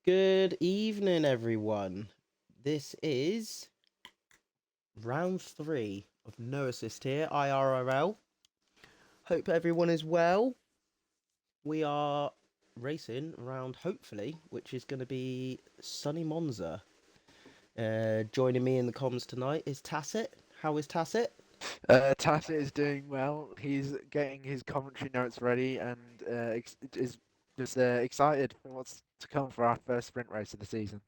Good evening, everyone. This is round 3 of No Assist here, IIRL. Hope everyone is well. We are racing around, hopefully, which is going to be sunny Monza. Joining me in the comms tonight is Tacit. How is Tacit? Tacit is doing well. He's getting his commentary notes ready and is just excited for what's to come for our first sprint race of the season.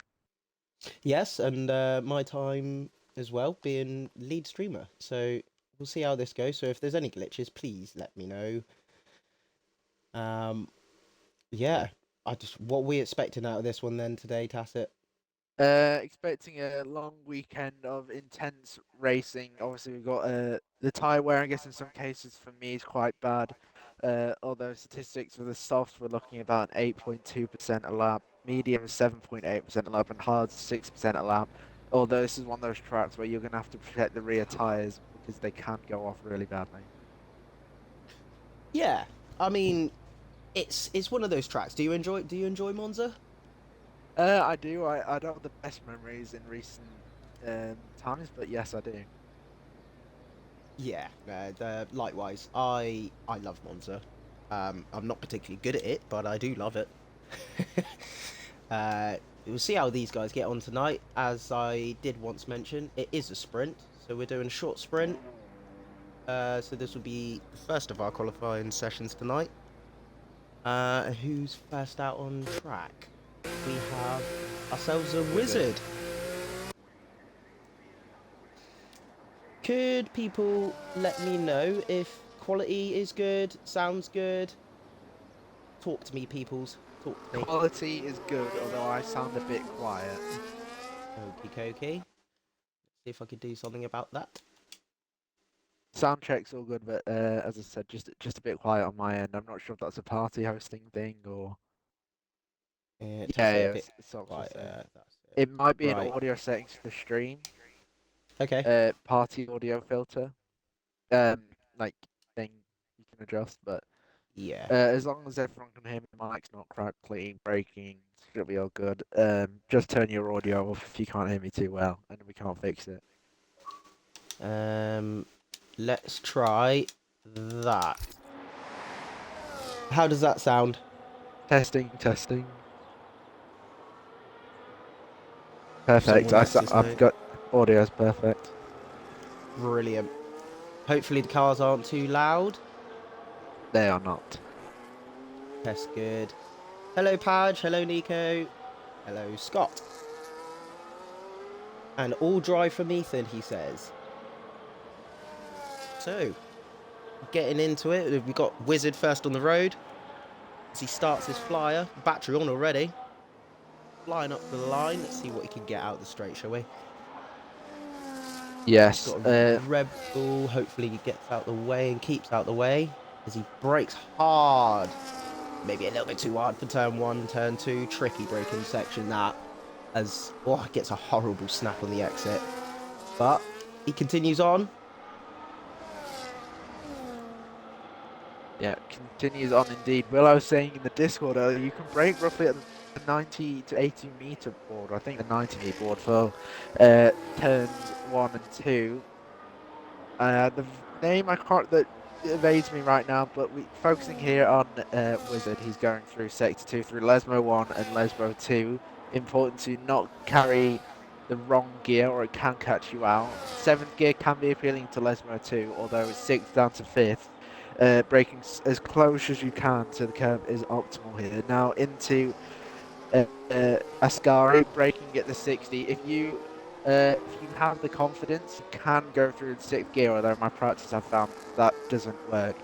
Yes, and my time as well, being lead streamer. So we'll see how this goes. So if there's any glitches, please let me know. Um, Yeah, what we expecting out of this one then today, Tacit? Expecting a long weekend of intense racing. Obviously, we've got the tyre wear. I guess in some cases for me is quite bad. Although statistics for the softs we're looking about 8.2% a lap, medium 7.8% a lap, and hards 6% a lap. Although this is one of those tracks where you're going to have to protect the rear tyres because they can go off really badly. Yeah, I mean, it's one of those tracks. Do you enjoy Monza? I do. I don't have the best memories in recent times, but yes, I do. Yeah, likewise. I love Monza. I'm not particularly good at it, but I do love it. uh, we'll see how these guys get on tonight. As I did once mention, it is a sprint, so we're doing a short sprint. So this will be the first of our qualifying sessions tonight. Who's first out on track? We have ourselves a Wizard. wizard. Could people let me know if quality is good, sounds good? Talk to me, peoples. Talk to me. Quality is good, although I sound a bit quiet. Okie dokie. See if I could do something about that. Sound check's all good, but as I said, just a bit quiet on my end. I'm not sure if that's a party hosting thing or Just yeah, it a yeah, bit it's also saying quieter. That's it. it might be an Right. audio settings for the stream, Okay. party audio filter, um, like thing you can adjust, but Yeah. as long as everyone can hear me, the mic's not crackling, breaking, it'll be all good. Just turn your audio off if you can't hear me too well, and we can't fix it. Um. Let's try that. How does that sound? Testing, testing. Perfect. Someone lets us I've know. got audio's perfect. Brilliant. Hopefully the cars aren't too loud. They are not. That's good. Hello, Padge. Hello, Nico. Hello, Scott. And all dry from Ethan, he says. So, getting into it, we've got Wizard first on the road. As he starts his flyer, battery on already. Flying up the line. Let's see what he can get out of the straight, shall we? He's Yes. got a Red Bull. Hopefully he gets out the way and keeps out the way as he brakes hard. Maybe a little bit too hard for turn 1, turn 2. Tricky braking section that. As gets a horrible snap on the exit. But he continues on. Yeah, continues on indeed. Will I was saying in the Discord earlier, you can brake roughly at the 90 to 80 meter board. I think the 90 meter board for turns 1 and 2. The name I can't that evades me right now, but we focusing here on Wizard. He's going through sector 2 through Lesmo 1 and Lesmo 2. Important to not carry the wrong gear or it can catch you out. 7th gear can be appealing to Lesmo 2, although 6th down to 5th. Braking as close as you can to the curb is optimal here. Now into Ascari, braking at the 60. If you have the confidence, you can go through the 6th gear, although in my practice I've found that doesn't work.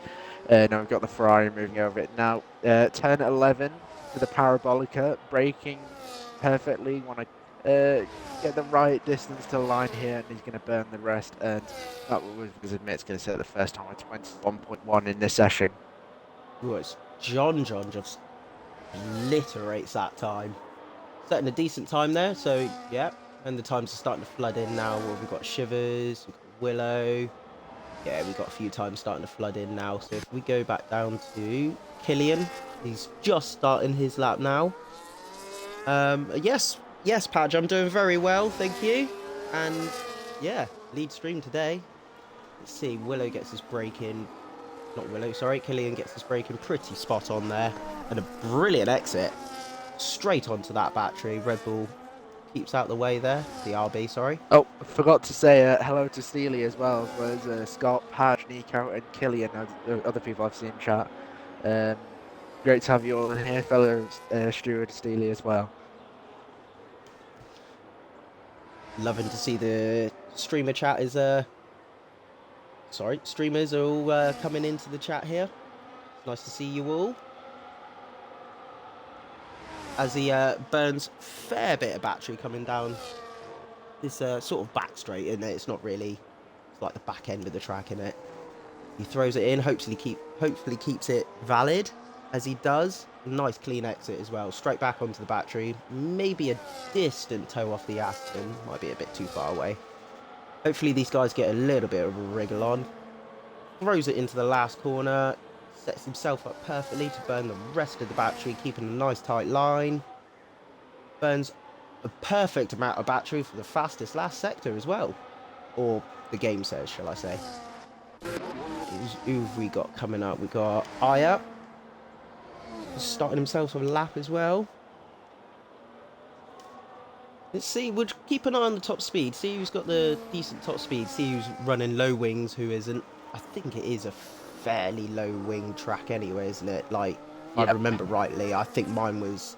Now we've got the Ferrari moving over it. Now, turn 11 for the Parabolica, braking perfectly. Want to get the right distance to the line here, and he's going to burn the rest. And that was admit it's going to set the first time at 21.1 in this session. Was John just obliterates that time. Setting a decent time there, so yeah. And the times are starting to flood in now. Well, we've got Shivers, we've got Willow. Yeah, we've got a few times starting to flood in now. So if we go back down to Killian, he's just starting his lap now. Yes, yes, Padge, I'm doing very well, thank you. And yeah, lead stream today. Let's see, Willow gets his break in. Not Willow, sorry, Killian gets his break in pretty spot on there. And a brilliant exit. Straight onto that battery. Red Bull keeps out the way there. The RB, sorry. Oh, I forgot to say hello to Steely as well as Scott, Padge, Nico, and Killian, other people I've seen in chat. Um, Great to have you all in here, fellow Stuart Steely as well. Loving to see the streamer chat is sorry, streamers are all coming into the chat here. It's nice to see you all. As he burns fair bit of battery coming down this sort of back straight, isn't it? It's not really, it's like the back end of the track, isn't it? He throws it in, hopefully keeps it valid, as he does. Nice clean exit as well, straight back onto the battery. Maybe a distant toe off the Aston, might be a bit too far away. Hopefully these guys get a little bit of a wriggle on. Throws it into the last corner, sets himself up perfectly to burn the rest of the battery, keeping a nice tight line. Burns a perfect amount of battery for the fastest last sector as well. Or the game says, shall I say. Who have we got coming up? We got Aya. Starting himself a lap as well. Let's see, we'll keep an eye on the top speed. See who's got the decent top speed. See who's running low wings, who isn't. I think it is a fairly low wing track anyway, isn't it? Like, if I Yep. remember rightly, I think mine was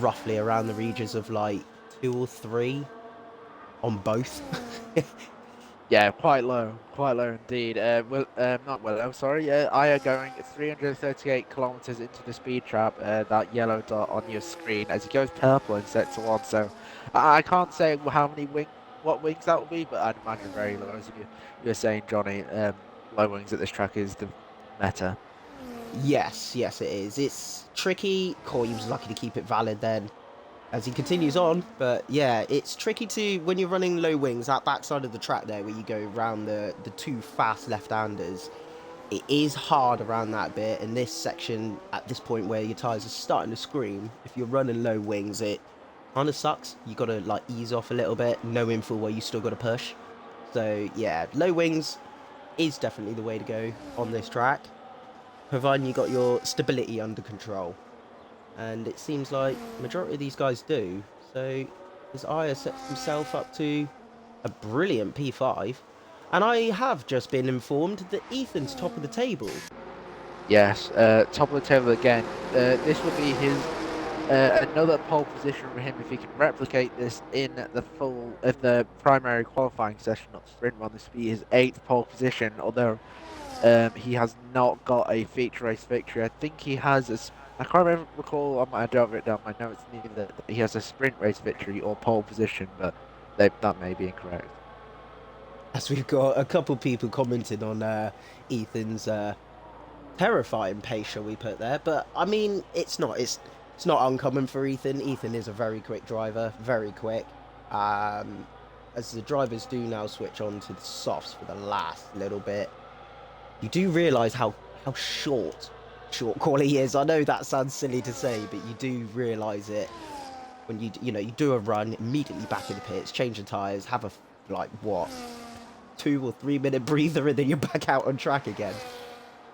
roughly around the regions of like 2 or 3 on both. Yeah, quite low indeed. Not Willow, sorry. Aya going 338 kilometers into the speed trap. That yellow dot on your screen as he goes purple in sector one. So I can't say how many what wings that will be, but I'd imagine very low. As you were saying, Johnny, low wings at this track is the meta. Yes, it is. It's tricky. Corey was lucky to keep it valid then as he continues on. But yeah, it's tricky to, when you're running low wings, that backside of the track there where you go around the two fast left-handers, it is hard around that bit. And this section, at this point where your tyres are starting to scream, if you're running low wings, it kind of sucks. You got to like ease off a little bit, knowing full well you still got to push. So yeah, low wings is definitely the way to go on this track, providing you got your stability under control. And it seems like the majority of these guys do. So this Aya sets himself up to a brilliant P5. And I have just been informed that Ethan's top of the table. Yes, top of the table again. This will be his another pole position for him if he can replicate this in the primary qualifying session, not sprint run. This will be his 8th pole position, although he has not got a feature race victory. I think he has I can't recall, I don't have it down my notes, neither that he has a sprint race victory or pole position, but that may be incorrect. As we've got a couple people commenting on Ethan's terrifying pace, shall we put there. But I mean, it's not uncommon for Ethan. Ethan is a very quick driver, very quick. As the drivers do now switch on to the softs for the last little bit, you do realise how short Qualy is. I know that sounds silly to say, but you do realise it when you do a run, immediately back in the pits, change the tyres, have a like what 2 or 3 minute breather, and then you're back out on track again.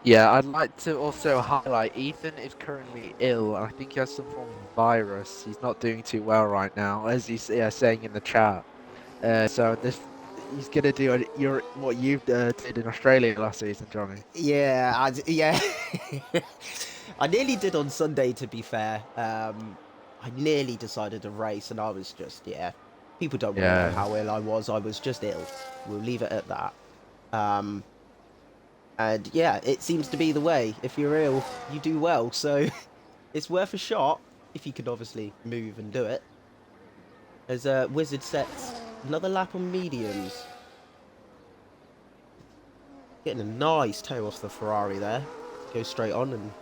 Yeah, I'd like to also highlight Ethan is currently ill. I think he has some form of virus. He's not doing too well right now, as he's saying in the chat. So he's gonna do what you did in Australia last season, Johnny. Yeah, yeah. I nearly did on Sunday, to be fair. I nearly decided to race, and I was just, yeah. People don't want to know how ill I was. I was just ill. We'll leave it at that. And yeah, it seems to be the way. If you're ill, you do well. So it's worth a shot if you can obviously move and do it. As Wizard sets another lap on mediums. Getting a nice toe off the Ferrari there. Goes straight on and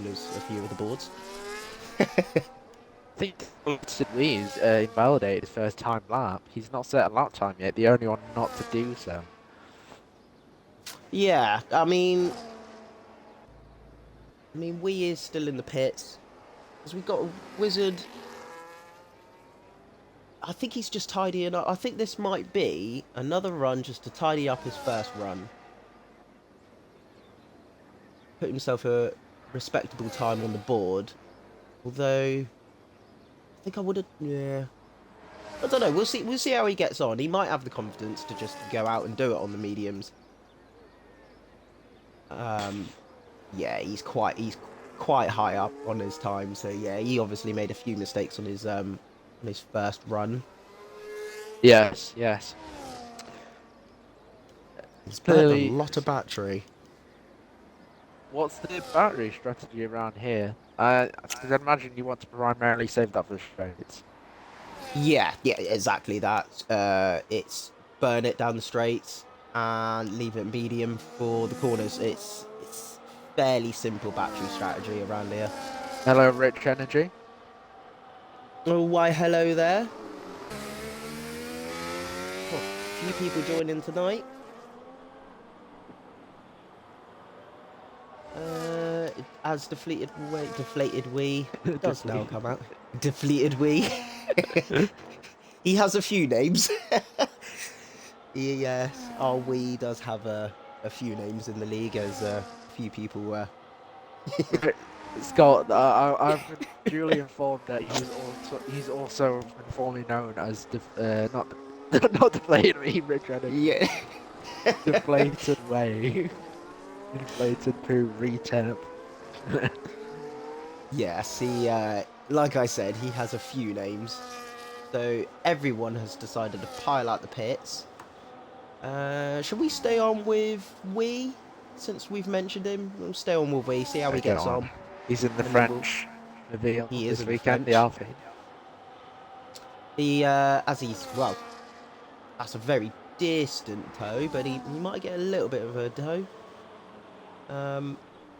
lose a few of the boards. I think Lee's invalidated his first time lap. He's not set a lap time yet. The only one not to do so. Yeah, I mean, we is still in the pits. Because we've got a Wizard I think he's just tidying up. I think this might be another run just to tidy up his first run. Put himself a respectable time on the board. Although, I think I would have... Yeah. I don't know. We'll see. We'll see how he gets on. He might have the confidence to just go out and do it on the mediums. Yeah, he's quite high up on his time. So yeah, he obviously made a few mistakes on his first run. Yes, yes. He's burnt a Clearly, lot of battery. what's the battery strategy around here? Because I imagine you want to primarily save that for the straights. Yeah, exactly that. It's burn it down the straights and leave it medium for the corners. It's fairly simple battery strategy around here. Hello, Rich Energy. Oh, why hello there. Oh, a few people joining tonight. As deflated we does now come out. Deflated we. He has a few names. Yes, our we does have a few names in the league, as a few people. Scott, I've been duly informed that he's also been formerly known as not not deflated me, Rich Energy. Yeah. Deflated way. Inflated poo retemp. Yes, like I said, he has a few names. So everyone has decided to pile out the pits. Shall we stay on with we? Since we've mentioned him, we'll stay on with we, see how he gets on. He's in the French reveal He is this in the weekend, the French. Alfie. As he's, well, that's a very distant toe, but he might get a little bit of a toe.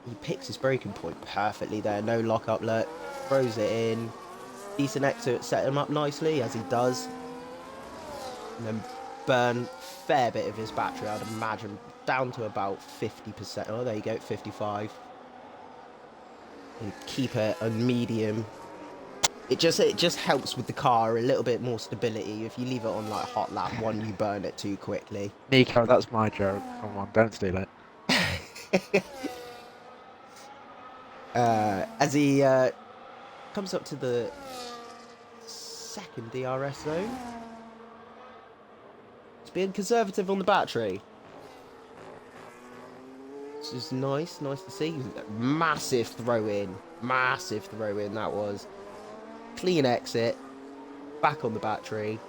He picks his breaking point perfectly there. No lock up, look. Throws it in. Decent exit, set him up nicely, as he does. And then burn fair bit of his battery, I'd imagine. Down to about 50%. Oh, there you go, 55. And keep it on medium. It just helps with the car a little bit more stability. If you leave it on like hot lap 1, you burn it too quickly. Nico, that's my joke. Come on, don't steal it. As he comes up to the second DRS zone. He's being conservative on the battery. This is nice to see. Massive throw in that was. Clean exit, back on the battery.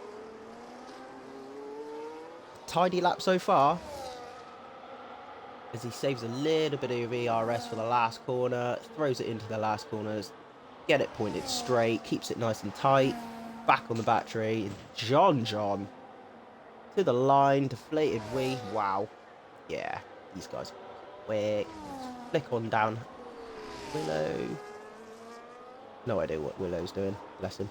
Tidy lap so far, as he saves a little bit of ERS for the last corner, throws it into the last corners, get it pointed straight, keeps it nice and tight, back on the battery. John to the line, deflated wee. Wow, yeah, these guys are quick. Flick on down Willow. No idea what Willow's doing. Bless him.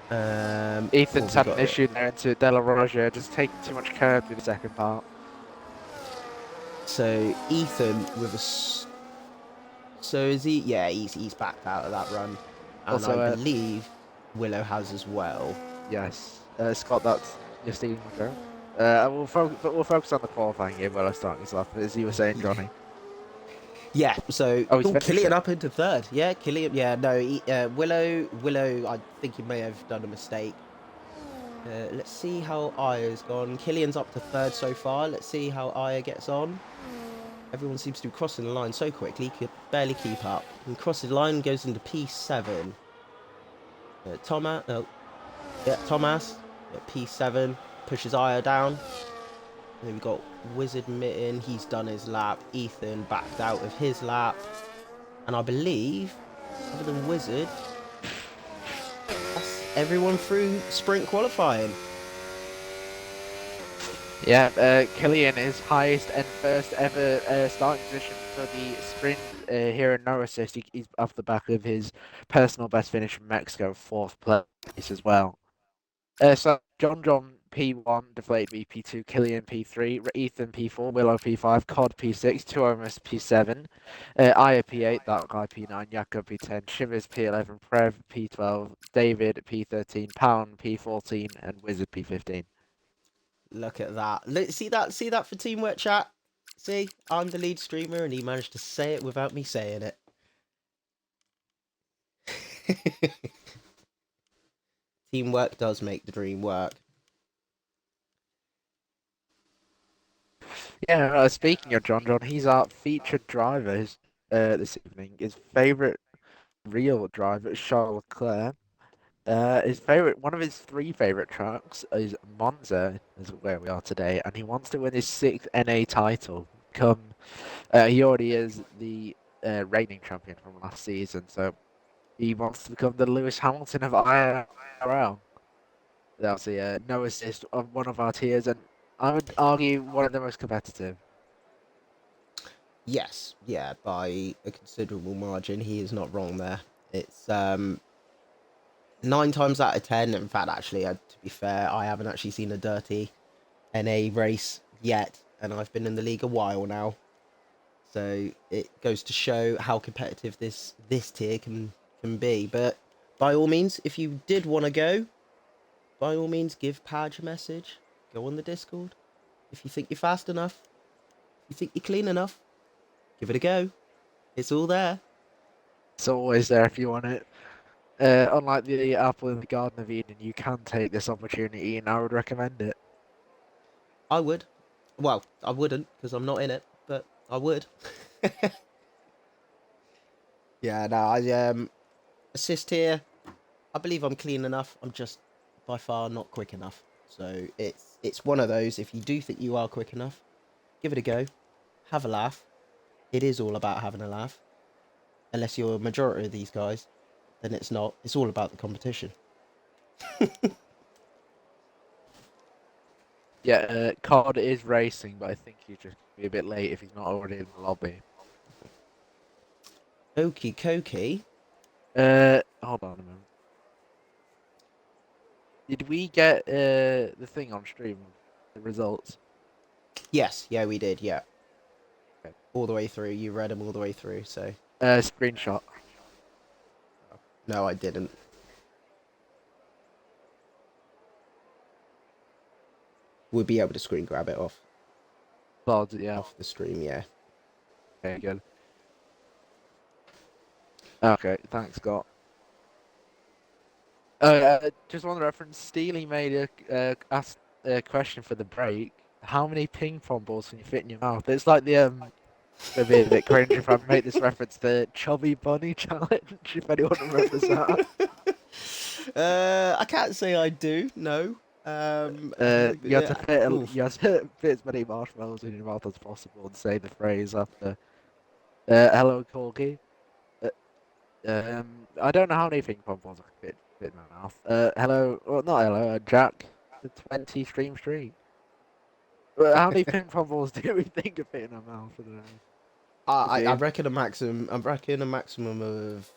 Ethan's had an issue there into De La Roja, just taking too much curb in the second part. So Ethan with a. So is he? Yeah, he's backed out of that run, and also, I believe Willow has as well. Yes, Scott, that's your stealing my joke. We'll focus on the qualifying here while I start this off, as you were saying, Johnny. Yeah, so Killian up into third. Yeah, Killian. Yeah, no, Willow. I think he may have done a mistake. Let's see how Aya's gone. Killian's up to third so far. Let's see how Aya gets on. Everyone seems to be crossing the line so quickly, he could barely keep up. And crosses the line, goes into P7. Thomas at P7 pushes Aya down. And then we've got Wizard Mitten, he's done his lap. Ethan backed out of his lap. And I believe, other than Wizard, that's everyone through sprint qualifying. Yeah, Killian is highest and first ever starting position for the sprint here in no assist. He's off the back of his personal best finish from Mexico, 4th place as well. So John P1, Deflated B P2, Killian P3, Ethan P4, Willow P5, Cod P6, Tuomas P7, Aya P8, that guy P9, Jakob P10, Shivers P11, Prev P12, David P13, Pound P14, and Wizard P15. Look at that. See that? See that for teamwork, chat? See, I'm the lead streamer and he managed to say it without me saying it. Teamwork does make the dream work. Yeah, speaking of John, he's our featured driver this evening. His favourite real driver is Charles Leclerc. One of his 3 favourite tracks is Monza, is where we are today, and he wants to win his 6th NA title. He already is the reigning champion from last season, so he wants to become the Lewis Hamilton of IIRL. That's the no assist of one of our tiers, and I would argue one of the most competitive. Yes, yeah, by a considerable margin. He is not wrong there. It's 9 times out of 10. In fact, actually, to be fair, I haven't actually seen a dirty NA race yet, and I've been in the league a while now. So it goes to show how competitive this tier can be. But by all means, if you did want to go, by all means, give Padge a message. Go on the Discord. If you think you're fast enough, if you think you're clean enough, give it a go. It's all there. It's always there if you want it. Unlike the apple in the Garden of Eden, you can take this opportunity, and I would recommend it. I would. Well, I wouldn't because I'm not in it, but I would. Yeah, no, I assist here. I believe I'm clean enough. I'm just by far not quick enough. So it's one of those. If you do think you are quick enough, give it a go. Have a laugh. It is all about having a laugh. Unless you're a majority of these guys, then it's not. It's all about the competition. Yeah, Cod is racing, but I think he's just be a bit late if he's not already in the lobby. Okie dokie. Hold on a moment. Did we get the thing on stream? The results? Yes, yeah, we did. Yeah, Okay. all the way through. You read them all the way through. So Screenshot. no, I didn't. We'll be able to screen grab it off Yeah. the stream. Yeah. Okay, good. Okay, thanks, Scott. Just one reference. Steely made asked a question for the break. How many ping pong balls can you fit in your mouth? It's like it'd be a bit cringe if I make this reference to the Chubby Bunny challenge. If anyone remembers that. I can't say I do. No. You have to fit Oof. you have to fit as many marshmallows in your mouth as possible and say the phrase after. Hello, Corgi. I don't know how many ping pong balls I can fit in my mouth. Hello, well, not hello, Jack. The 20 stream. Well, how many ping pong balls do we think of fit in our mouth? I don't know. I reckon a maximum. I reckon a maximum of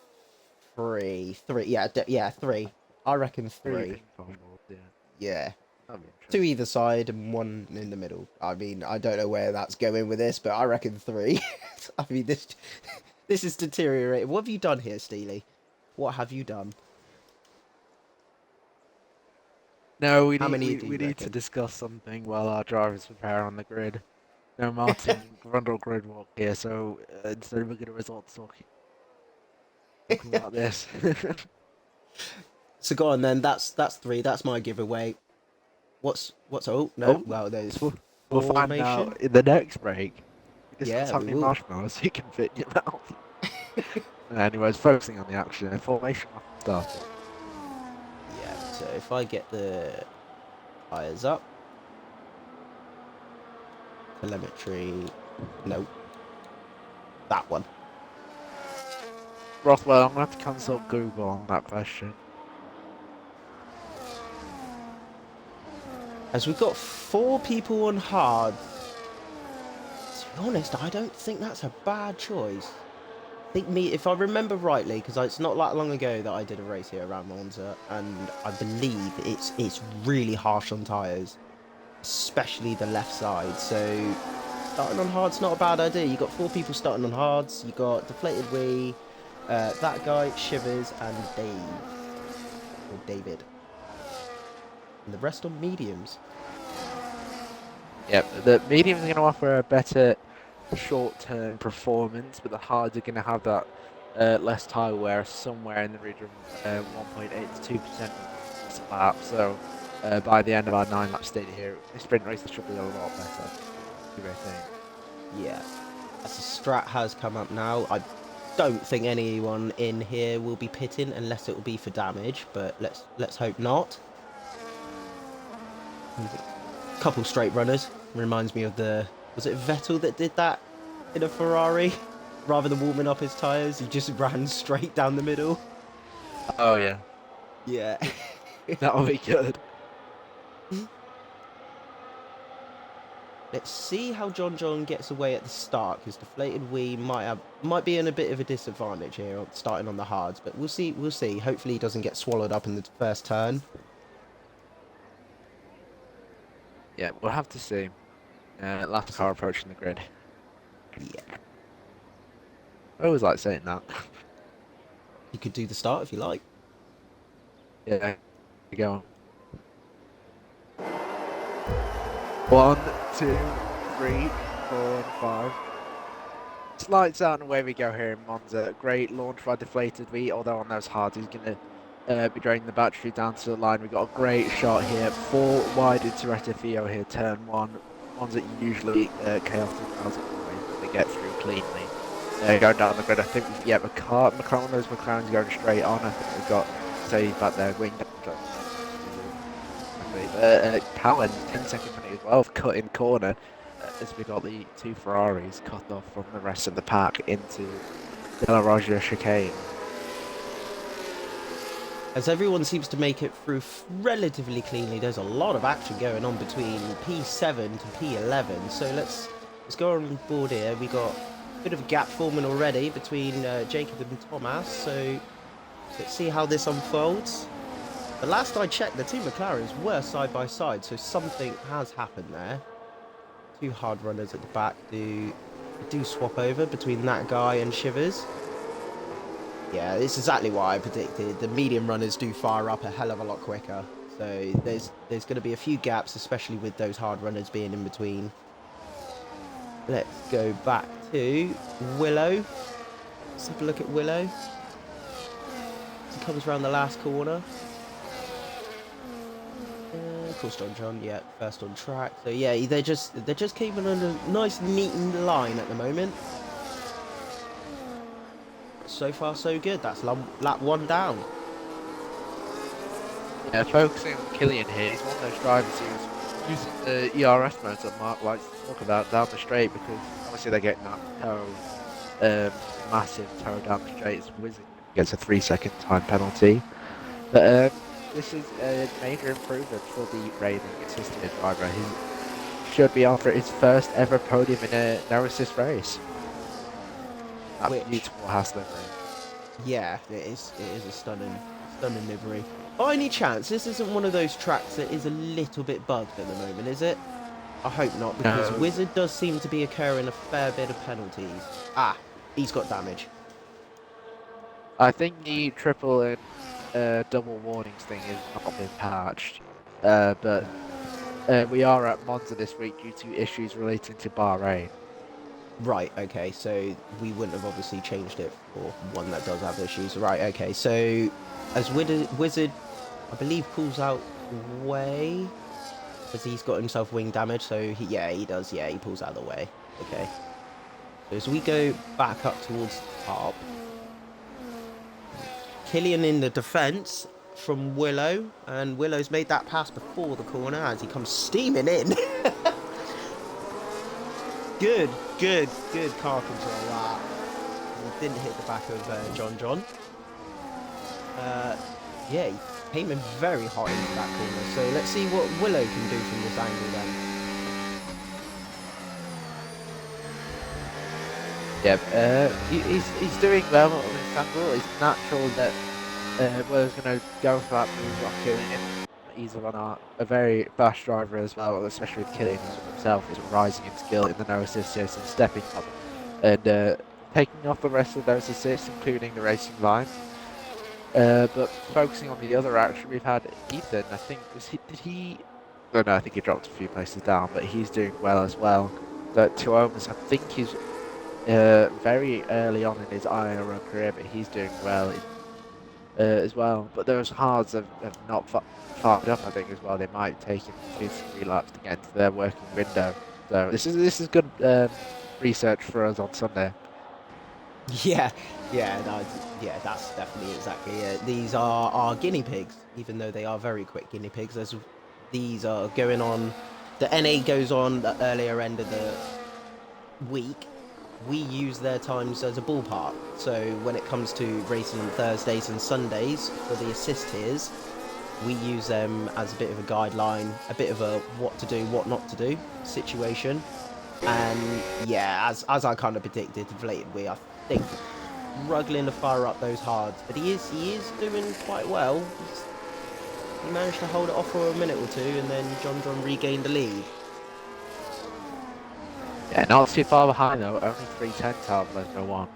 three. Three. Yeah. Yeah. Three. I reckon Three three. ping pong balls. Yeah, Yeah. that'd be Two interesting. either side and one in the middle. I mean, I don't know where that's going with this, but I reckon three. I mean, this is deteriorating. What have you done here, Steely? What have you done? No, we How need many we, do we you need to reckon? discuss something while our drivers prepare on the grid. No, Martin Grundle grid walk here, so instead of a good results talking about this. So go on then. That's three. That's my giveaway. What's oh no? Oh, Well, there's we'll find formation. out in the next break. We discuss Yeah, how we many will. marshmallows you can fit in your mouth. Anyways, focusing on the action, formation started. Yeah. So if I get the tires up, telemetry. No, that one. Rothwell, I'm gonna have to consult Google on that question. As we've got 4 people on hard. To be honest, I don't think that's a bad choice. think if I remember rightly, because it's not that long ago that I did a race here around Monza, and I believe it's really harsh on tyres, especially the left side. So starting on hard's not a bad idea. You got 4 people starting on hards. You got Deflated Wee, that guy, Shivers, and David, and the rest on mediums. Yep, the mediums are going to offer a better short-term performance, but the hards are going to have that less tyre wear, somewhere in the region of 1.8 to 2% lap. So by the end of our 9-lap stint here, the sprint race should be a lot better, I think. Yeah, as the strat has come up now, I don't think anyone in here will be pitting unless it will be for damage, but let's hope not. Couple straight runners reminds me of was it Vettel that did that in a Ferrari? Rather than warming up his tyres, he just ran straight down the middle. Oh yeah, Yeah. that'll be good. Let's see how John gets away at the start, because Deflated Wee might be in a bit of a disadvantage here, starting on the hards. But we'll see. We'll see. Hopefully, he doesn't get swallowed up in the first turn. Yeah, we'll have to see. Last car approaching the grid. Yeah. I always like saying that. You could do the start if you like. Yeah, you go. 1, 2, 3, 4, and 5. It's lights out and away we go here in Monza. Great launch by Deflated Wee, although on those hards he's going to be draining the battery down to the line. We've got a great shot here. 4 wide into Rettifio here, turn 1. Ones that usually chaotic as always, but they get through cleanly. Going down the grid, I think, yeah, one of those McLaren's going straight on. I think we've got Save back there, wing. Cowan, 10-second penalty as well, cut in corner, as we got the 2 Ferraris cut off from the rest of the pack into De La Roja chicane. As everyone seems to make it through relatively cleanly, there's a lot of action going on between P7 to P11. So let's go on board here. We got a bit of a gap forming already between Jacob and Thomas. So let's see how this unfolds. The last I checked, the 2 McLarens were side by side, so something has happened there. 2 hard runners at the back do swap over between that guy and Shivers. Yeah, it's exactly what I predicted. The medium runners do fire up a hell of a lot quicker. So there's going to be a few gaps, especially with those hard runners being in between. Let's go back to Willow. Let's have a look at Willow. He comes around the last corner. Of course, John, yeah, first on track. So yeah, they're just keeping on a nice, neat line at the moment. So far, so good. That's lap 1 down. Yeah, focusing on Killian here. He's one of those drivers who's using the ERS mode that Mark likes to talk about down the straight, because obviously they're getting that tow, massive tow down the straight. It's whizzing, gets a 3-second time penalty. But this is a major improvement for the Raven assisted driver. He should be after his first ever podium in a no assist race. That beautiful Haas livery. Yeah, it is a stunning livery. By any chance, this isn't one of those tracks that is a little bit bugged at the moment, is it? I hope not, because No. Wizard does seem to be occurring a fair bit of penalties. Ah, he's got damage. I think the triple and double warnings thing has not been patched, but we are at Monza this week due to issues relating to Bahrain. Right, okay, so we wouldn't have obviously changed it for one that does have issues. Right, okay, so as Wizard, I believe, pulls out way, because he's got himself wing damage, so he does, he pulls out of the way. Okay, so as we go back up towards the top, Killian in the defence from Willow, and Willow's made that pass before the corner as he comes steaming in. Good car control that. Didn't hit the back of John. Yeah, he came in very hot into that corner. So let's see what Willow can do from this angle then. Yeah, he's doing well on this angle. It's natural that Willow's going to go for that move on killing him. He's a very fast driver as well, especially with killing himself. He's rising in skill in the no assist and stepping up and taking off the rest of those assists, including the racing line. But focusing on the other action, we've had Ethan. I think did he? Oh no, I think he dropped a few places down, but he's doing well as well. But to Omas, I think he's very early on in his IIRL career, but he's doing well as well. But those hards have not fired up, I think, as well. They might take him 2 to 3 laps to get into their working window. So this is good research for us on Sunday. Yeah, yeah, that's definitely exactly it. These are our guinea pigs, even though they are very quick guinea pigs. These are going on. The NA goes on the earlier end of the week. We use their times as a ballpark. So when it comes to racing on Thursdays and Sundays for the assist tiers, we use them as a bit of a guideline, a bit of a what to do, what not to do situation. And yeah, as I kind of predicted, Deflated Wee, I think, struggling to fire up those hards, but he is doing quite well. He managed to hold it off for a minute or two, and then John regained the lead. Yeah, not too far behind though. Only 3 tenths out of Lesnar 1.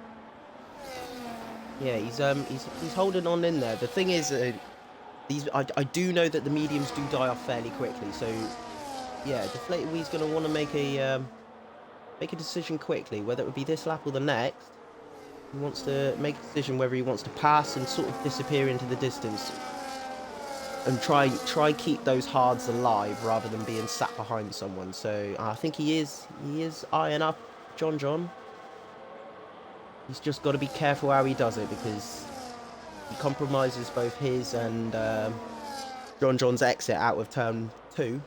Yeah, he's holding on in there. The thing is, I do know that the mediums do die off fairly quickly, so yeah, Deflated Wee's going to want to make a decision quickly, whether it would be this lap or the next. He wants to make a decision whether he wants to pass and sort of disappear into the distance and try keep those hards alive rather than being sat behind someone. So I think he is eyeing up John. He's just got to be careful how he does it, because he compromises both his and John's exit out of turn 2.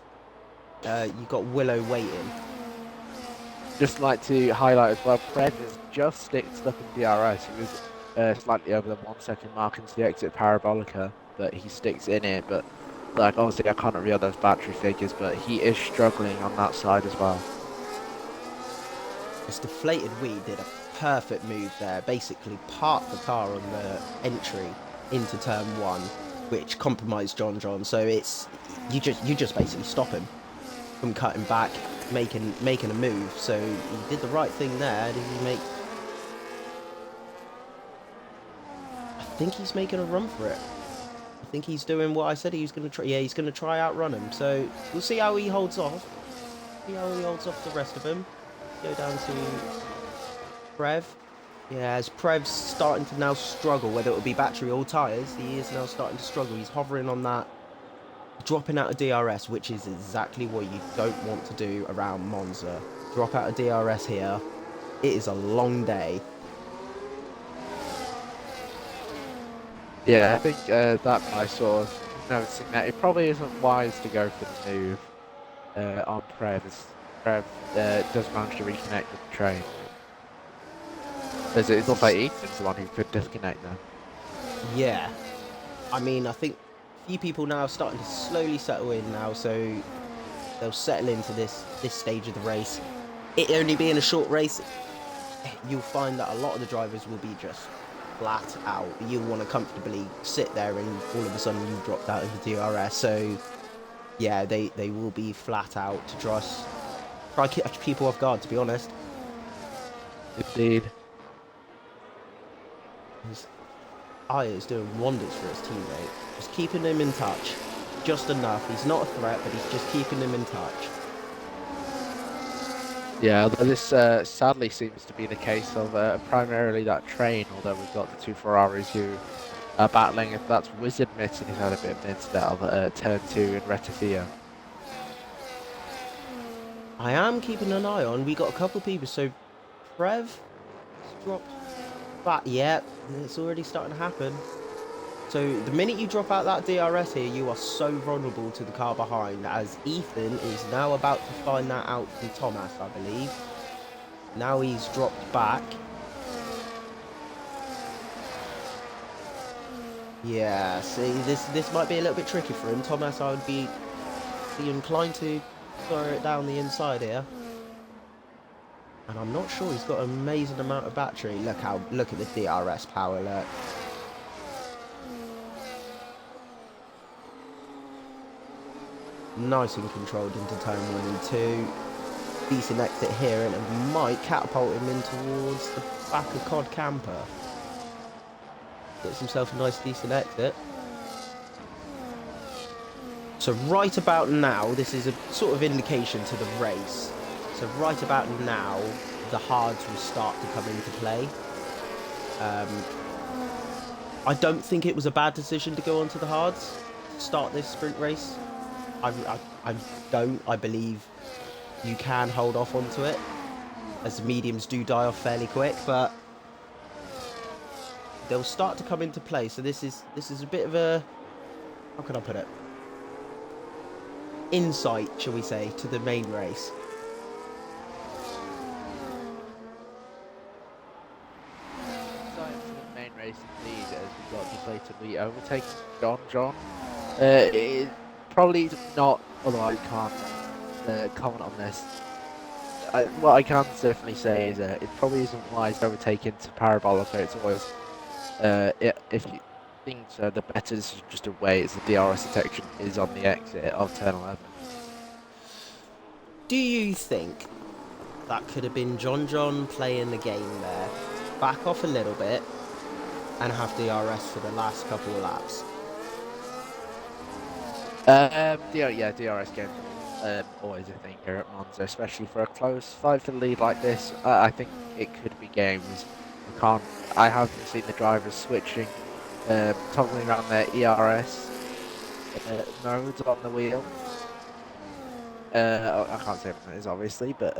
You've got Willow waiting. Just like to highlight as well, Pred has just stuck in DRS. He was slightly over the 1 second mark into the exit parabolica, but he sticks in it. But like obviously I can't reveal those battery figures, but he is struggling on that side as well. This Deflated Wee did a perfect move there. Basically parked the car on the entry into turn 1, which compromised John. So it's you just basically stop him from cutting back, making a move. So he did the right thing there. Did he make? I think he's making a run for it. I think he's doing what I said he was going to try. Yeah, he's going to try outrun him. So we'll see how he holds off. See how he holds off the rest of them. Go down to Prev. Yeah, as Prev's starting to now struggle, whether it will be battery or tyres, he is now starting to struggle. He's hovering on that, dropping out of DRS, which is exactly what you don't want to do around Monza. Drop out of DRS here. It is a long day. Yeah, I think that I sort of noticing that it probably isn't wise to go for the move on Prev, as Prev does manage to reconnect with the train. It looks like Ethan's the one who could disconnect now. Yeah. I mean, I think a few people now are starting to slowly settle in now, so they'll settle into this stage of the race. It only being a short race, you'll find that a lot of the drivers will be just flat out. You'll want to comfortably sit there, and all of a sudden you dropped out of the DRS. So yeah, they will be flat out to try catch people off guard, to be honest. Indeed. His eye is doing wonders for his teammate. Just keeping him in touch. Just enough. He's not a threat, but he's just keeping him in touch. Yeah, although this sadly seems to be the case of primarily that train, although we've got the 2 Ferraris who are battling. If that's Wizard Mitts, and he's had a bit of an incident of turn 2 in Retifia. I am keeping an eye on. We got a couple of people. So Prev dropped back. Yep, it's already starting to happen. So the minute you drop out that DRS here, you are so vulnerable to the car behind, as Ethan is now about to find that out from Thomas, I believe. Now he's dropped back. Yeah, see, this might be a little bit tricky for him. Thomas, I would be inclined to throw it down the inside here. And I'm not sure he's got an amazing amount of battery. Look at the DRS power, look. Nice and controlled into turn 1 and 2. Decent exit here, and it might catapult him in towards the back of Cod Camper. Gets himself a nice decent exit. So right about now, this is a sort of indication to the race. So right about now, the hards will start to come into play. I don't think it was a bad decision to go onto the hards to start this sprint race. I don't. I believe you can hold off onto it, as the mediums do die off fairly quick, but they'll start to come into play. So this is a bit of a, how can I put it? Insight, shall we say, to the main race. Main race indeed, as we got deflatably overtaken John. It probably not, although I can't comment on this. What I can certainly say is it probably isn't wise to overtake into Parabolic, where it's always if you think so, the better this is just a way it's the DRS detection is on the exit of turn 11. Do you think that could have been John playing the game there? Back off a little bit and have DRS for the last couple of laps. Yeah, DRS game always a thing here at Monza, especially for a close fight for the lead like this. I think it could be games. I haven't seen the drivers switching, toggling around their ERS modes on the wheel. I can't say what it is obviously, but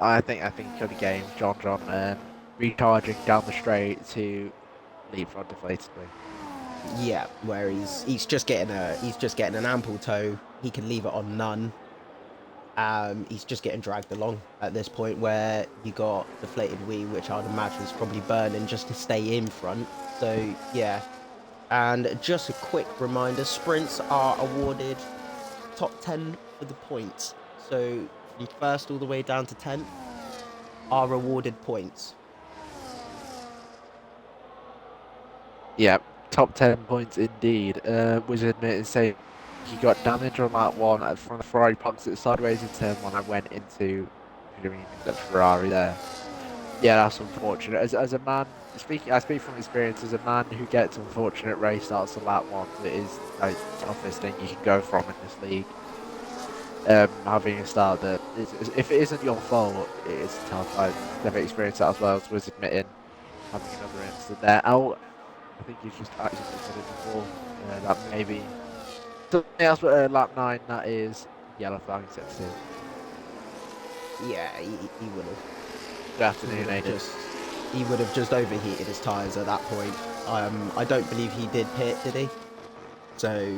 I think it could be games. John recharging down the straight to lead front deflatably. Yeah, where he's just getting an ample tow. He can leave it on none. He's just getting dragged along at this point, where you got deflated wheel, which I'd imagine is probably burning just to stay in front. So yeah, and just a quick reminder: sprints are awarded top 10 for the points. So from first all the way down to 10th are awarded points. Yeah, top 10 points indeed. Was admitted saying he got damage on that one from the Ferrari box at sideways in turn 1. I went into the Ferrari there. Yeah, that's unfortunate. As a man, I speak from experience. As a man who gets unfortunate race starts on lap 1, it is the toughest thing you can go from in this league. Having a start that if it isn't your fault, it is tough. I've never experienced that as well. So was admitting having another incident there. I think he's just actually said it before. That maybe something else, but lap 9, that is yellow flag set to. Yeah, he would have. Good afternoon, Aiden. He would have just overheated his tyres at that point. I don't believe he did pit, did he? So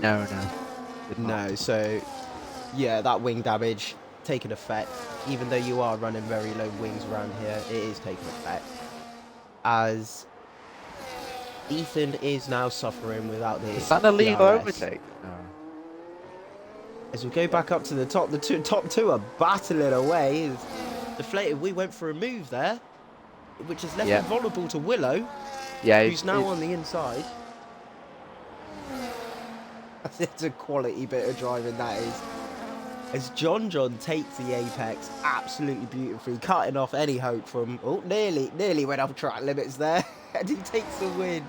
no. So yeah, that wing damage taking effect. Even though you are running very low wings around here, it is taking effect. As Ethan is now suffering without the. Is that a legal overtake? No. As we go back up to the top, the top two are battling away. Deflated, we went for a move there, which has left him vulnerable to Willow, who's now on the inside. It's a quality bit of driving, that is. As John takes the apex absolutely beautifully, cutting off any hope from, nearly went off track limits there. And he takes the win.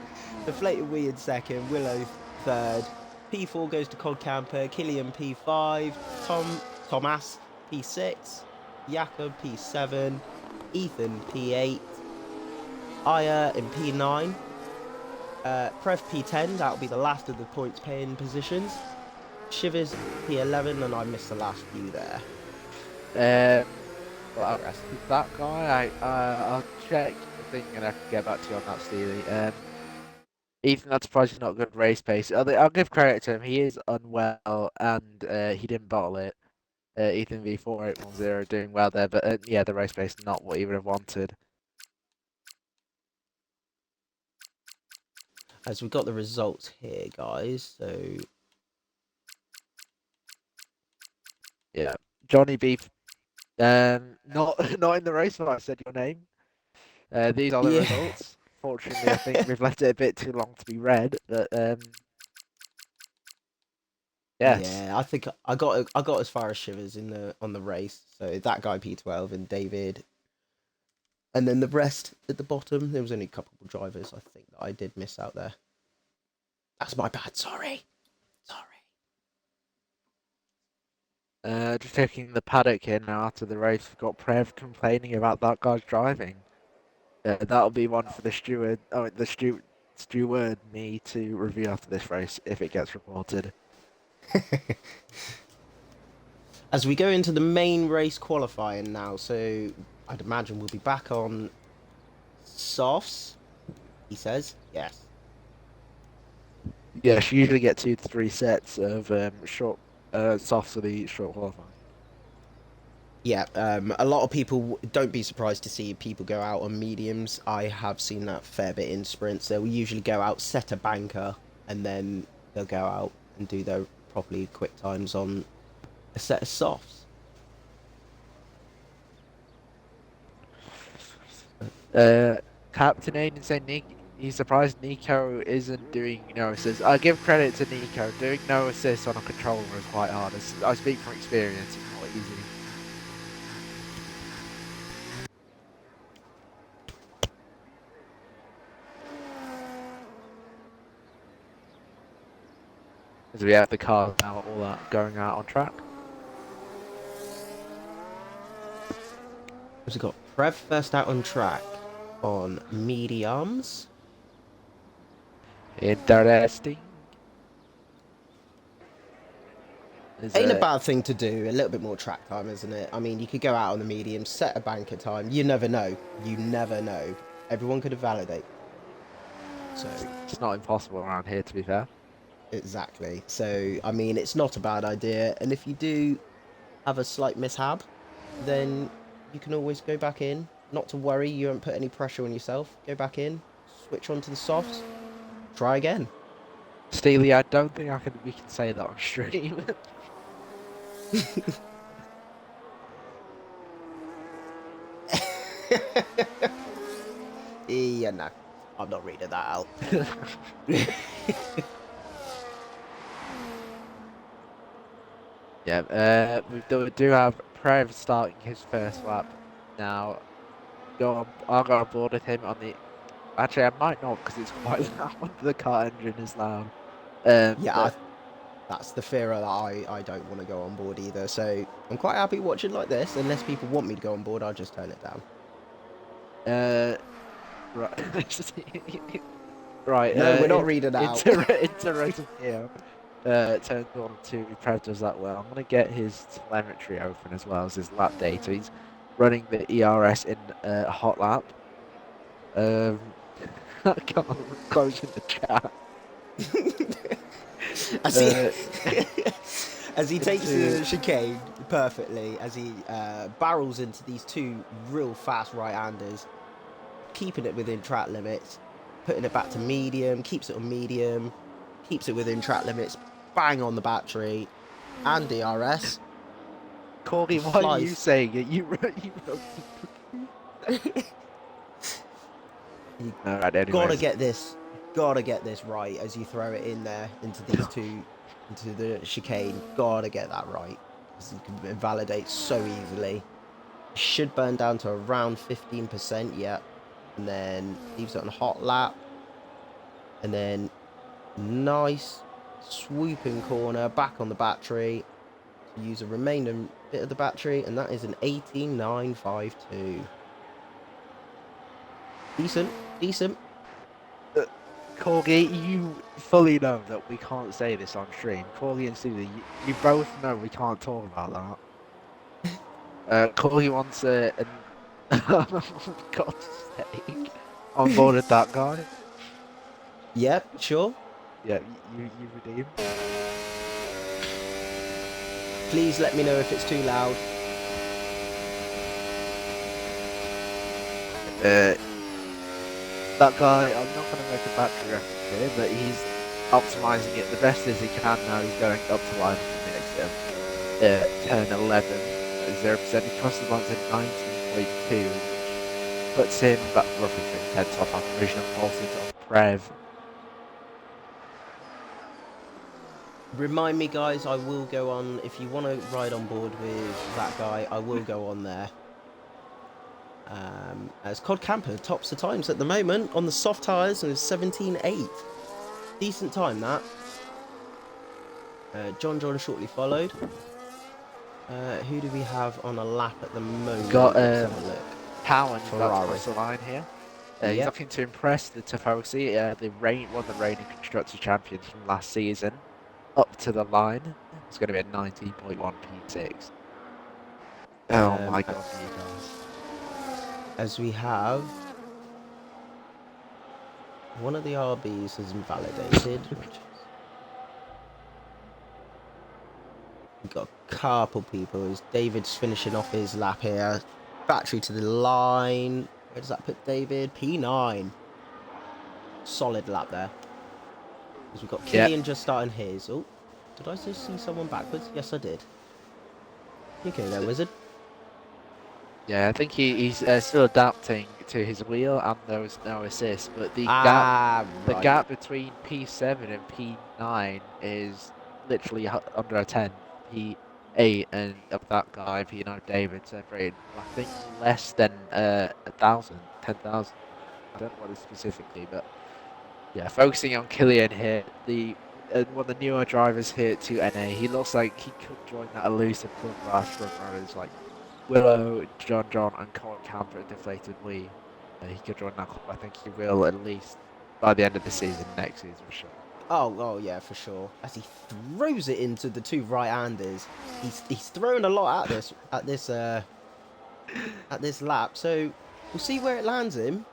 Deflated Wee in second, Willow third. P4 goes to Cod Camper, Killian P5, Thomas P6, Jakob P7, Ethan P8, Aya in P9, Prev P10, that'll be the last of the points paying positions. Shivers P11, and I missed the last few there. Well, that guy, I'll check the thing and I can get back to you on that, Steely. Ethan, that's surprised he's not good race pace. I'll give credit to him. He is unwell and he didn't bottle it. Ethan V4810 doing well there, but yeah, the race pace not what he would have wanted. As we've got the results here, guys, so yeah, JONNYB Not in the race, but I said your name. These are the Yeah. results. Fortunately, I think we've left it a bit too long to be read, but yes. Yeah, I think I got as far as Shivers in the on the race. So that guy P12 and David, and then the rest at the bottom. There was only a couple of drivers I think that I did miss out there. That's my bad. Sorry. Just taking the paddock here now after the race. We've got Prev complaining about that guy's driving. That'll be one for the steward. Oh, the steward me to review after this race if it gets reported. As we go into the main race qualifying now, so I'd imagine we'll be back on softs. He says yes. Yeah, she usually get 2 to 3 sets of short softs for the short qualifying. Yeah, a lot of people don't be surprised to see people go out on mediums. I have seen that a fair bit in sprints. They'll usually go out, set a banker, and then they'll go out and do their properly quick times on a set of softs. Captain Aiden saying he's surprised Nico isn't doing no assists. I give credit to Nico. Doing no assists on a controller is quite hard. I speak from experience. It's not easy. Because we have the cars now, all that going out on track. We've got Prev first out on track on mediums. Interesting. Ain't a bad thing to do. A little bit more track time, isn't it? I mean, you could go out on the medium, set a banker time. You never know. You never know. Everyone could validate. So It's not impossible around here, to be fair. exactly. So I mean, it's not a bad idea. And if you do have a slight mishap, then you can always go back in. Not to worry. You won't put any pressure on yourself. Go back in, switch on to the softs, try again. Steely, I don't think we can say that on stream. Yeah, no, I'm not reading that out. Yeah, we do have Prev starting his first lap now. I'll go on board with him on the. Actually, I might not because it's quite loud. The car engine is loud. Yeah, that's the fear that I don't want to go on board either. So I'm quite happy watching like this. Unless people want me to go on board, I'll just turn it down. Right. Right. No, we're not reading out. Interesting here. Turns on to Prev does that well. I'm gonna get his telemetry open as well as his lap data. He's running the ERS in hot lap. I can't close in the chat. As he takes the chicane perfectly, as he barrels into these two real fast right-handers, keeping it within track limits, putting it back to medium, keeps it on medium, keeps it within track limits, bang on the battery, and DRS. Qualy, why are you saying it? You wrote. Alright, anyways. Gotta get this right as you throw it in there into these two, into the chicane. Gotta get that right, because you can invalidate so easily. Should burn down to around 15%, yeah, and then leaves it on a hot lap, and then nice swooping corner back on the battery to use a remaining bit of the battery, and that is an 18952. Decent. Corgi, you fully know that we can't say this on stream. Corgi and Susie, you both know we can't talk about that. Corgi wants an for God's sake, on board with that guy. Yep, sure. Yeah, you redeem. Please let me know if it's too loud. That guy, I'm not going to make a battery reference here, but he's optimizing it the best as he can now. He's going up to line for the next turn 11. 0%. He crosses the lines at 19.2, which puts him about roughly 3 tenths off average and pulses of Prev. Remind me, guys, I will go on, if you want to ride on board with that guy, I will go on there. As Cod Camper tops the times at the moment on the soft tyres and is 17.8. Decent time, that. John shortly followed. Who do we have on a lap at the moment? Got Let's have a look. Cowan Ferrari. across the line here. He's Yep. looking to impress the Tifosi, the reigning constructor champions from last season. Up to the line. It's going to be a 19.1 P6. Oh my god, you guys. As we have, one of the RBs has invalidated. We've got a couple people. As David's finishing off his lap here. Battery to the line. Where does that put David? P9. Solid lap there. As we've got Killian just starting his. Oh, did I just see someone backwards? Yes, I did. Okay there, Wizard. Yeah, I think he's still adapting to his wheel and there was no assist, but the gap between P7 and P9 is literally under a 10. P8 and of that guy, P9 David, separated, I think, less than 1,000, 10,000. I don't know what it is specifically, but yeah, focusing on Killian here, one of the newer drivers here to NA, he looks like he could join that elusive club rush from riders like Willow, John, and Colin Camper at Deflated Wii. He could join that club. I think he will at least by the end of the season, next season for sure. Oh yeah, for sure. As he throws it into the two right-handers, he's throwing a lot at this lap. So we'll see where it lands him.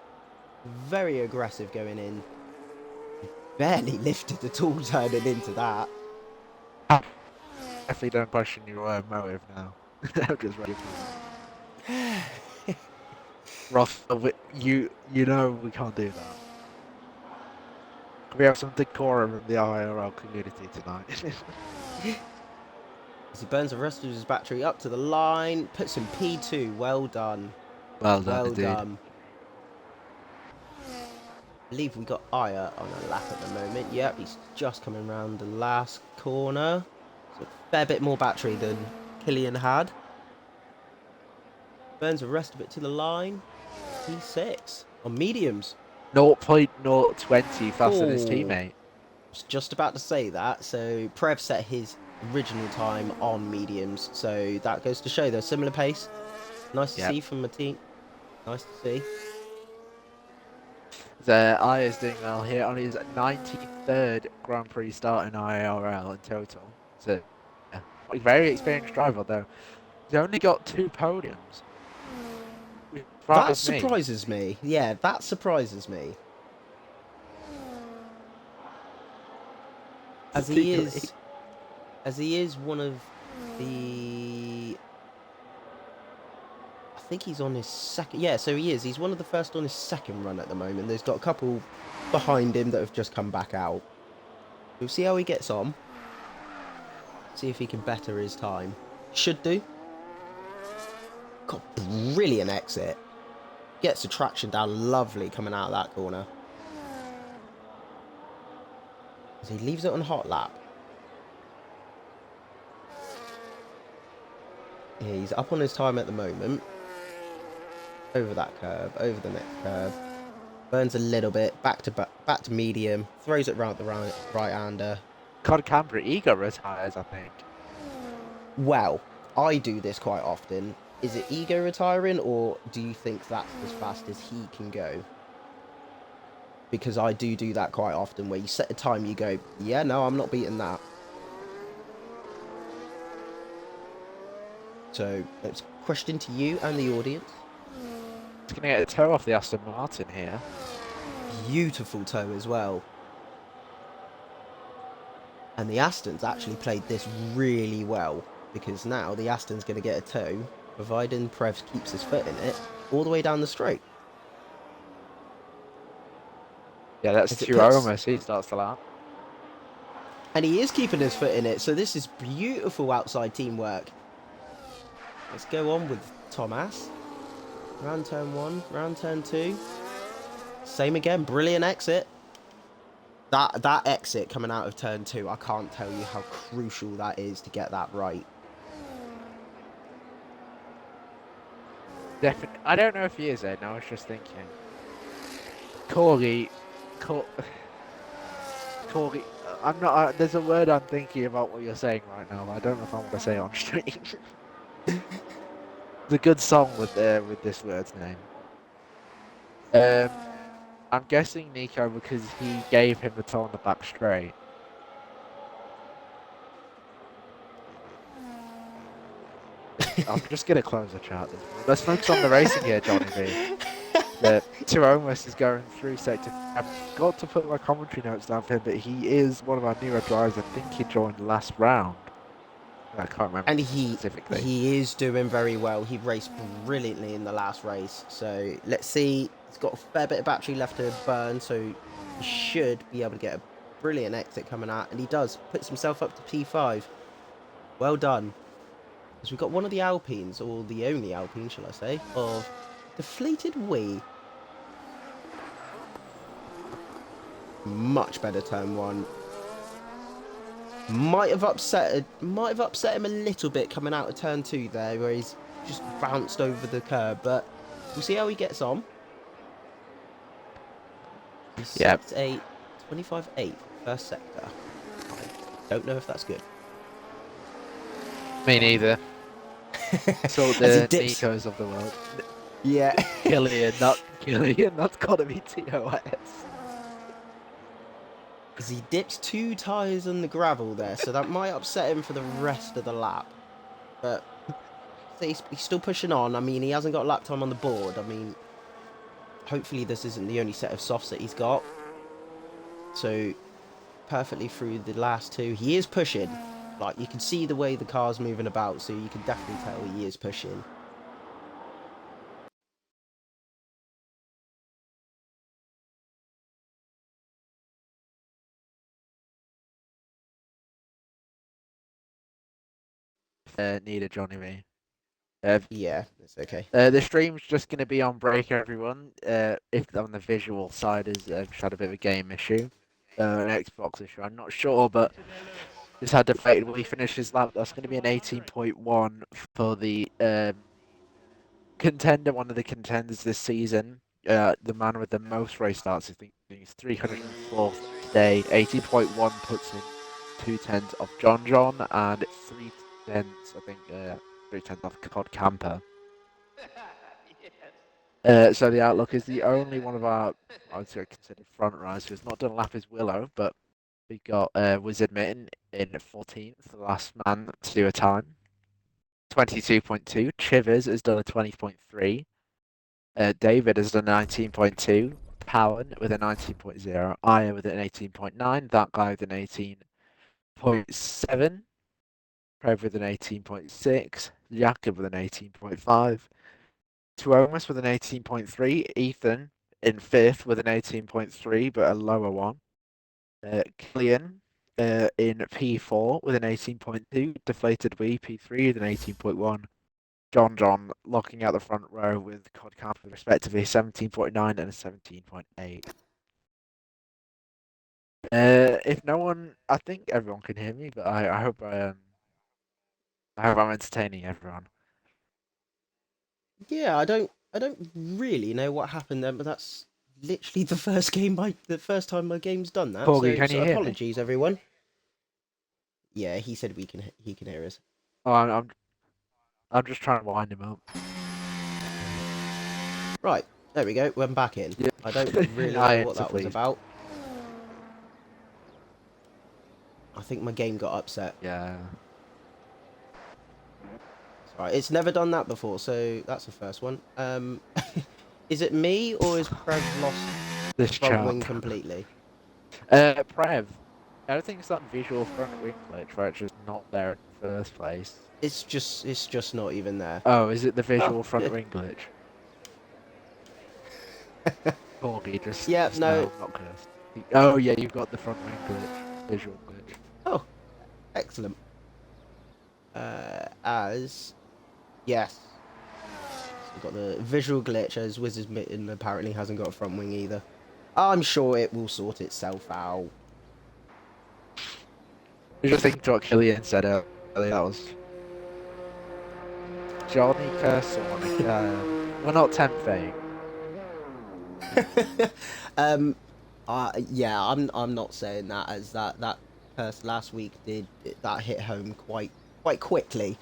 Very aggressive going in. Barely lifted at all turning into that. Definitely don't question your motive now. I'm just ready for it. Roth, you know we can't do that. We have some decorum in the IIRL community tonight. As he burns the rest of his battery up to the line, puts him P2. Well done. Well done, Well indeed. done. I believe we got Aya on a lap at the moment. Yep, he's just coming around the last corner. So a fair bit more battery than Killian had. Burns the rest of it to the line. P6 on mediums. 0.020 faster than his Oh. teammate. I was just about to say that. So Prev set his original time on mediums. So that goes to show they're similar pace. Nice to see from the team. Nice to see. Aya's doing well here on his 93rd Grand Prix start in IIRL in total. So, yeah, a very experienced driver though. He's only got 2 podiums. That surprises me. Yeah, that surprises me. As he is one of the... I think he's on his second... Yeah, so he is. He's one of the first on his second run at the moment. There's got a couple behind him that have just come back out. We'll see how he gets on. See if he can better his time. Should do. Got a brilliant exit. Gets the traction down lovely coming out of that corner. As he leaves it on hot lap. Yeah, he's up on his time at the moment. Over that curve, over the next curve. Burns a little bit, back to medium. Throws it round the right-hander. Cod Camber ego retires, I think. Well, I do this quite often. Is it ego retiring, or do you think that's as fast as he can go? Because I do that quite often, where you set a time, you go, yeah, no, I'm not beating that. So, it's a question to you and the audience. He's going to get a toe off the Aston Martin here. Beautiful toe as well. And the Aston's actually played this really well, because now the Aston's going to get a toe, providing Prev keeps his foot in it, all the way down the straight. Yeah, that's too almost. He starts the lap. And he is keeping his foot in it, so this is beautiful outside teamwork. Let's go on with Thomas. Round turn 1, round turn 2. Same again, brilliant exit. That exit coming out of turn 2, I can't tell you how crucial that is to get that right. Definitely. I don't know if he is there. No, I was just thinking. Qualy. Qualy. I'm not. There's a word I'm thinking about what you're saying right now. But I don't know if I want to say it on stream. It's a good song with this word's name. I'm guessing Nico because he gave him the toe on the back straight. I'm just gonna close the chat. Let's focus on the racing here, JONNYB. The Tiromus is going through sector. I've got to put my commentary notes down for him, but he is one of our newer drivers. I think he joined last round. I can't remember And specifically. he is doing very well. He raced brilliantly in the last race. So let's see. He's got a fair bit of battery left to burn, so he should be able to get a brilliant exit coming out. And he does. Puts himself up to P5. Well done. Because we've got one of the Alpines, or the only Alpine, shall I say, of deflated wee. Much better turn 1. Might have upset him a little bit coming out of turn 2 there, where he's just bounced over the curb, but we'll see how he gets on. He's set a 25.8 first sector. I don't know if that's good. Me neither. So the Nikos of the world. Yeah. Killian, that's gotta be TOS. As he dips 2 tyres on the gravel there, so that might upset him for the rest of the lap. But he's still pushing on. I mean, he hasn't got lap time on the board. I mean, hopefully this isn't the only set of softs that he's got. So, perfectly through the last 2. He is pushing. Like, you can see the way the car's moving about, so you can definitely tell he is pushing. Need a JONNYB. Yeah, it's okay. The stream's just going to be on break, everyone. If on the visual side is just had a bit of a game issue, an Xbox issue, I'm not sure, but just had deflated when he finished his lap. That's going to be an 18.1 for the contender, one of the contenders this season. The man with the most race starts, I think he's 304th today. 18.1 puts him 2/10 of John, and 3/10, I think, 3/10 off Cod Camper. So the Outlook is the only one of our, I would say, considered front runners who's not done a lap as Willow, but we got Wizard Mitten in 14th, the last man to do a time. 22.2. Chivers has done a 20.3. David has done a 19.2. Powen with a 19.0. Aya with an 18.9. That guy with an 18.7. Prev with an 18.6. Jakob with an 18.5. Tuomas with an 18.3. Ethan in 5th with an 18.3, but a lower one. Killian in P4 with an 18.2. Deflated Wee P3 with an 18.1. John locking out the front row with Cod Camper respectively 17.9 and a 17.8. If no one, I think everyone can hear me, but I hope I hope I'm entertaining everyone. Yeah, I don't really know what happened there, but that's literally the first time my game's done that. Corgi, can So you hear me? apologies, everyone. Yeah, he said he can hear us. Oh, I'm just trying to wind him up. Right, there we go. We're back in. Yeah. I don't really I know what answer, that was please. about. I think my game got upset. Yeah. Right, it's never done that before, so that's the first one. Is it me or is Prev lost This front chap. wing completely? Prev. I don't think it's that visual front wing glitch where it's just not there in the first place. It's just not even there. Oh, is it the visual Oh, front good. wing glitch? Corgi just Yeah, no. now not cursed. Oh yeah, you've got the front wing glitch, visual glitch. Oh, excellent. As Yes. So we've got the visual glitch as Wizard's Mitten apparently hasn't got a front wing either. I'm sure it will sort itself out. I just think what Killian said earlier, that was Johnny cursed someone again. We're not tempting. Yeah, I'm not saying that, as that curse last week that hit home quite quickly.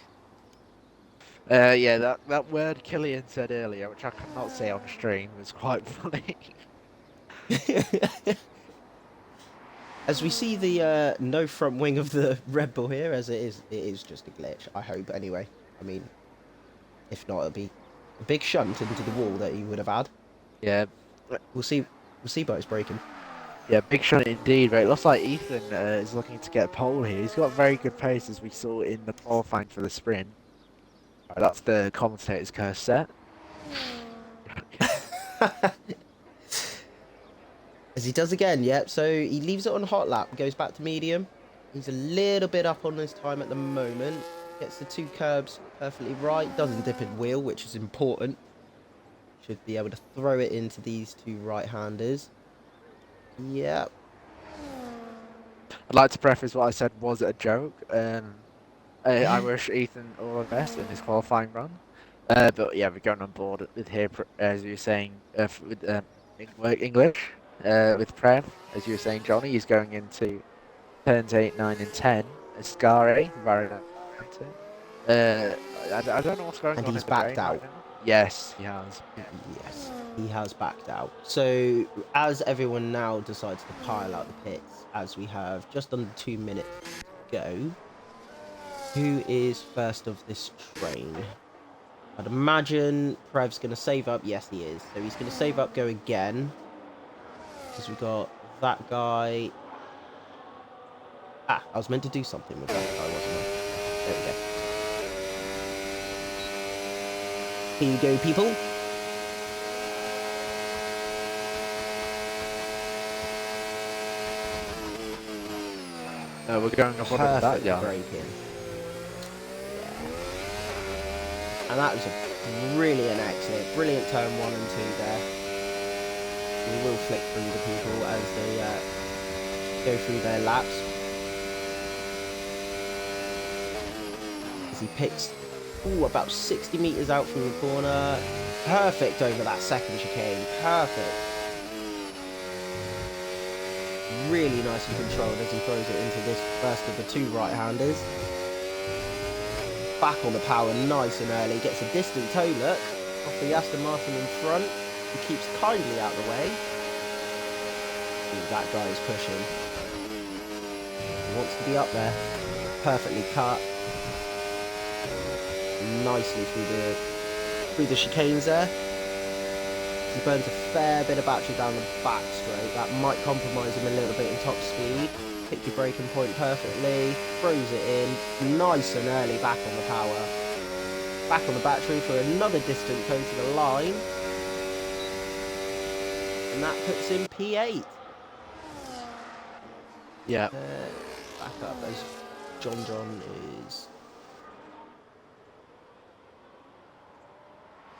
Yeah, that word Killian said earlier, which I could not say on stream, was quite funny. As we see the no front wing of the Red Bull here, as it is just a glitch. I hope anyway. I mean, if not, it'll be a big shunt into the wall that he would have had. Yeah, We'll see. We'll see, but it's breaking. yeah, big shot indeed. Right, looks like Ethan is looking to get a pole here. He's got very good pace, as we saw in the qualifying for the sprint. Right, that's the commentator's curse set. As he does again, yep. So he leaves it on hot lap, goes back to medium. He's a little bit up on his time at the moment. Gets the two curbs perfectly right. Doesn't dip in wheel, which is important. Should be able to throw it into these two right-handers. Yep. I'd like to preface what I said was a joke. I wish Ethan all the best in his qualifying run. But yeah, we're going on board with here, as you were saying, with English, with Prev, as you were saying, Johnny. He's going into turns 8, 9, and 10. Ascari, I don't know what's going And on he's in the backed brain out. right now. Yes, he has. Yes, he has backed out. So as everyone now decides to pile out the pits, as we have just under 2 minutes to go, who is first of this train? I'd imagine Prev's going to save up. Yes, he is. So he's going to save up, go again. Because we've got that guy. Ah, I was meant to do something with that guy, wasn't I? There we go. Here you go, people. No, we're going up on that, Perfect yeah. braking. Yeah. And that was a brilliant exit. Brilliant turn 1 and 2 there. We will flick through the people as they go through their laps. As he picks about 60 metres out from the corner. Perfect over that second chicane. Perfect. Really nicely controlled as he throws it into this first of the two right-handers. Back on the power nice and early. Gets a distant toe look off the Aston Martin in front. He keeps kindly out of the way. Ooh, that guy is pushing. He wants to be up there. Perfectly cut. Nicely through the chicanes there. He burns a fair bit of battery down the back straight. That might compromise him a little bit in top speed. Pick your braking point perfectly. Throws it in. Nice and early back on the power. Back on the battery for another distant toe to the line. And that puts him P8. Yeah. Back up as John is...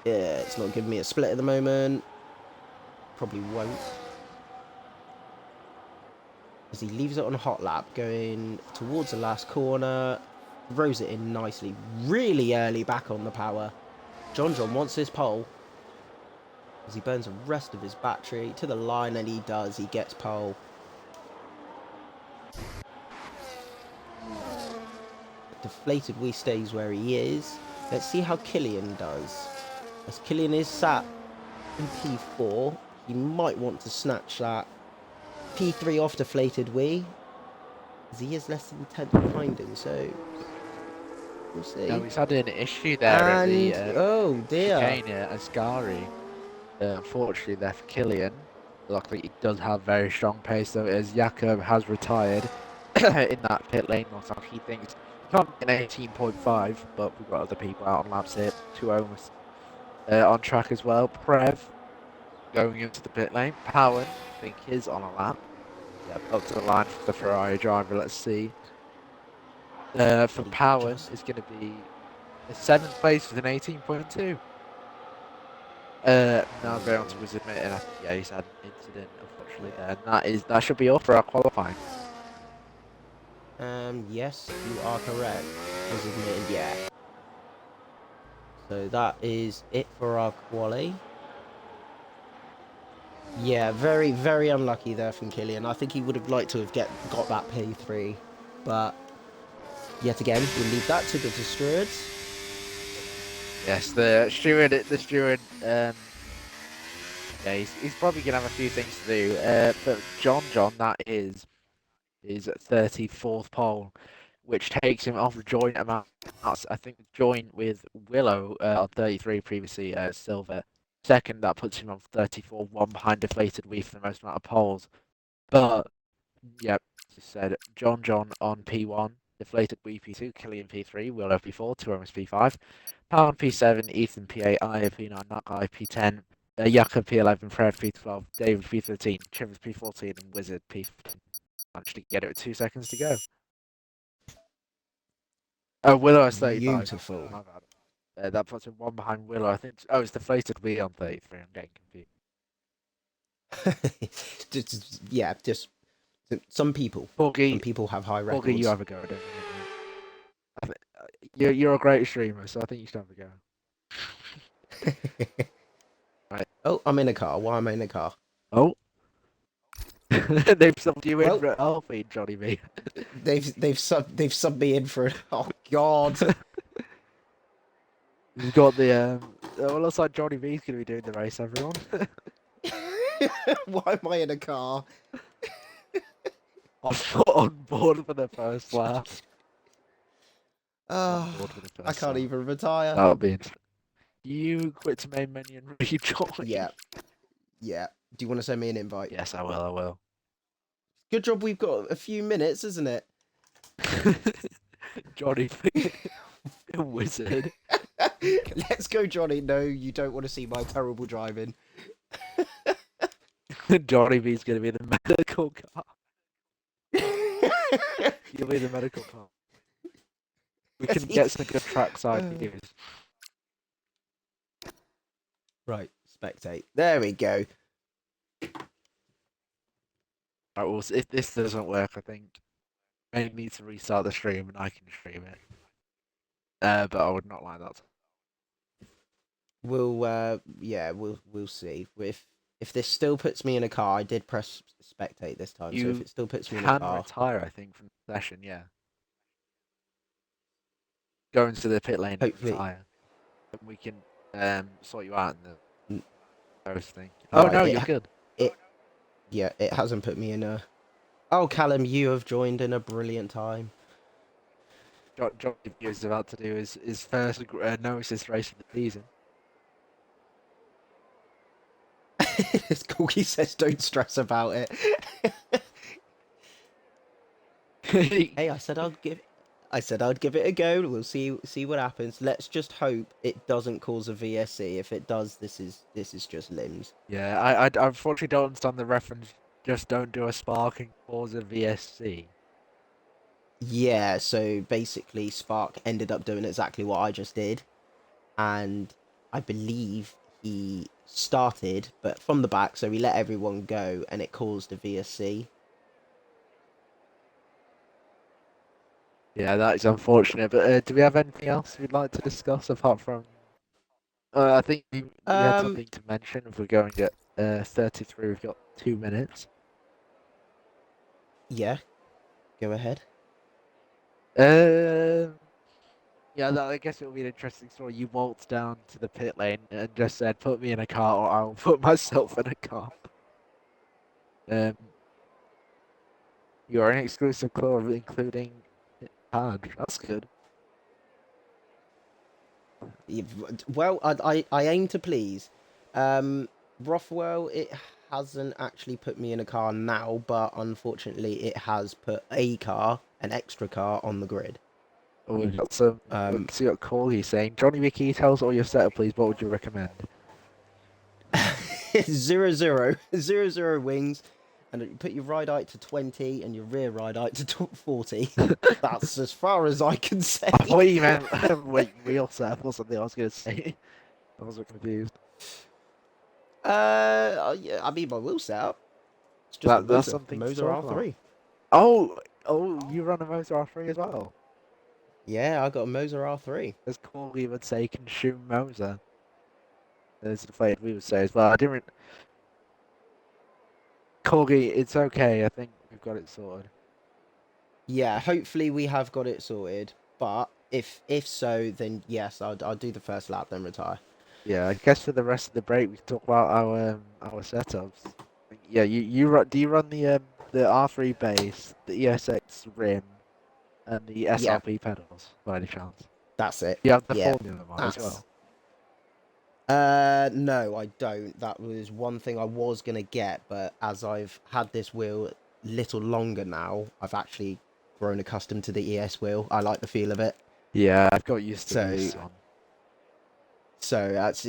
Yeah, it's not giving me a split at the moment. Probably won't. As he leaves it on a hot lap, going towards the last corner. Throws it in nicely. Really early back on the power. John wants his pole. As he burns the rest of his battery to the line, and he does. He gets pole. Deflated Wee stays where he is. Let's see how Killian does. As Killian is sat in P4, he might want to snatch that P3 off Deflated Wee, as he is less than 10 behind him, so we'll see. No, he's had an issue there and, at the oh dear. chicane at Ascari. Unfortunately there for Killian. Luckily he does have very strong pace though, as Jakob has retired in that pit lane. Also, he thinks he can't get an 18.5, but we've got other people out on laps here, 2 ohms on track as well. Prev going into the pit lane. Powen, I think, is on a lap. Yep, up to the line for the Ferrari driver. Let's see. For Powen, it's going to be 7th place with an 18.2. Now going on to Wizard Mate, and yeah, he's had an incident unfortunately there, and that should be all for our qualifying. Yes, you are correct. As admitted, yeah. So that is it for our quali. Yeah, very, very unlucky there from Killian. I think he would have liked to have got that P3, but yet again, we'll leave that to the stewards. Yes, the steward, yeah, he's probably gonna have a few things to do. But John, that is 34th pole, which takes him off the joint amount. I think joint with Willow on 33 previously, silver. Second, that puts him on 34, one behind Deflated Wee for the most amount of poles. But yep, as you said, John on P1, Deflated Wee P2, Killian P3, Willow P4, Tuomas P5, Pound P7, Ethan P8, I P9, That Guy P10, Yaka P11, Fred P12, David P13, Chivers P14, and Wizard P15. Managed to get it with 2 seconds to go. Oh, Willow is 35. Beautiful. My bad. That puts him one behind Willow. I think. Oh, it's Deflated Wee on 33. I'm getting confused. Yeah, just some people. Porgy, Some people have high records. Porgy, you have a go. You're a great streamer, so I think you should have a go. Right. Oh, I'm in a car. Why am I in a car? Oh. They've subbed you in for an alpha, JONNYB. They've subbed me in for it. Oh God. You've got the well, looks like JONNYB's gonna be doing the race, everyone. Why am I in a car? on board for the first lap. I can't even retire. That'll be interesting. You quit to main menu and rejoin. Yeah. Yeah. Do you want to send me an invite? Yes, I will. Good job we've got a few minutes, isn't it? Johnny, wizard. Let's go, Johnny. No, you don't want to see my terrible driving. JONNYB's gonna be the medical car. You'll be the medical car. We can get some good trackside views. Right, spectate. There we go. Right, well, if this doesn't work, I think maybe need to restart the stream and I can stream it. But I would not like that. We'll see. If this still puts me in a car, I did press spectate this time. So if it still puts me in a car, can retire, I think, from the session. Yeah. Go into the pit lane hopefully. And retire. And we can sort you out in the first thing. Oh right, no, you're good. It hasn't put me in a. Oh, Callum, you have joined in a brilliant time. John is about to do his first no assist race of the season. As Corky says, don't stress about it. Hey, I said I'd give it a go. We'll see what happens. Let's just hope it doesn't cause a VSC. If it does, this is just limbs. Yeah, I unfortunately don't understand the reference. Just don't do a spark and cause a VSC. Yeah, so basically Spark ended up doing exactly what I just did, and I believe he started, but from the back, so he let everyone go, and it caused a VSC. Yeah, that is unfortunate. But do we have anything else we'd like to discuss apart from? I think we had something to mention. If we're going at 33, we've got 2 minutes. Yeah, go ahead. Yeah, I guess it'll be an interesting story. You waltzed down to the pit lane and just said, "Put me in a car, or I'll put myself in a car." You're an exclusive club, including Padge. That's good. Well, I aim to please. Rothwell, it hasn't actually put me in a car now, but unfortunately, it has put an extra car, on the grid. Oh, we've got some. Let's see what Qualy is saying. JONNYB, can you tell us all your setup, please? What would you recommend? 0-0 wings. and you put your ride height to 20 and your rear ride height to 40. That's as far as I can say. I thought you meant wait, wheel set or something. I was going to say. I was confused. Yeah, I mean my wheel setup. It's just That's a something to Moser talk about. R3. Oh, you run a Motor R3 as well? Yeah, I got a Moser R3. As Qualy would say, consume Moser. There's the phrase we would say as well. I didn't. Corgi, it's okay. I think we've got it sorted. Yeah, hopefully we have got it sorted. But if so, then yes, I'll do the first lap, then retire. Yeah, I guess for the rest of the break, we can talk about our setups. Yeah, do you run the R3 base, the ESX rim, and the Yeah, SRP pedals by any chance? that's it. You have the Yeah, Formula one as well. No, I don't. That was one thing I was gonna get, but as I've had this wheel a little longer now, I've actually grown accustomed to the ES wheel. I like the feel of it. Yeah, I've got used to So, this one.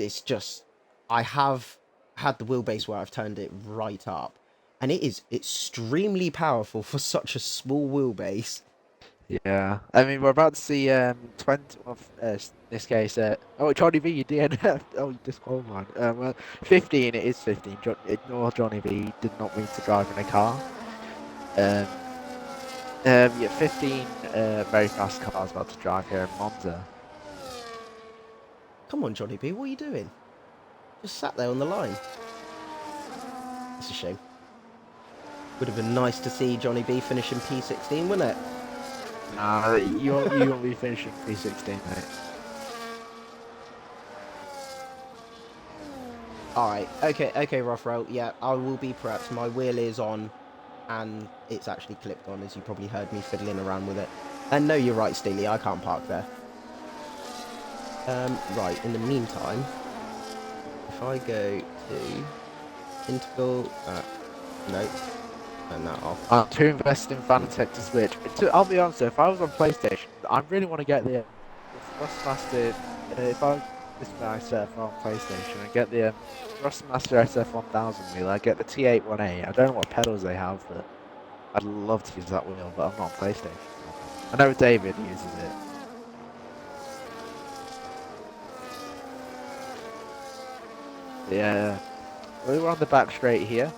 it's just I have had the wheelbase where I've turned it right up, and it is extremely powerful for such a small wheelbase. Yeah, I mean we're about to see 20 of in this case. Oh, JONNYB, you DNF. Oh, you disqualified. 15. It is 15. Ignore JONNYB. He did not mean to drive in a car. Yeah, 15 very fast cars about to drive here in Monza. Come on, JONNYB, what are you doing? Just sat there on the line. It's a shame. Would have been nice to see JONNYB finishing P16, wouldn't it? Nah, you won't be finishing P16, mate. Alright, okay, Rough Roll. Yeah, I will be prepped. My wheel is on, and it's actually clipped on, as you probably heard me fiddling around with it. And no, you're right, Steely, I can't park there. Right, in the meantime, if I go to interval, no, and that off. I'm too invested in Fanatec to switch. I'll be honest, if I was on PlayStation, I really want to get the Thrustmaster. If I this is my setup on PlayStation, I get the Thrustmaster SF1000 wheel. I get the T81A. I don't know what pedals they have, but I'd love to use that wheel, but I'm not on PlayStation. I know David uses it. Yeah, we're on the back straight here.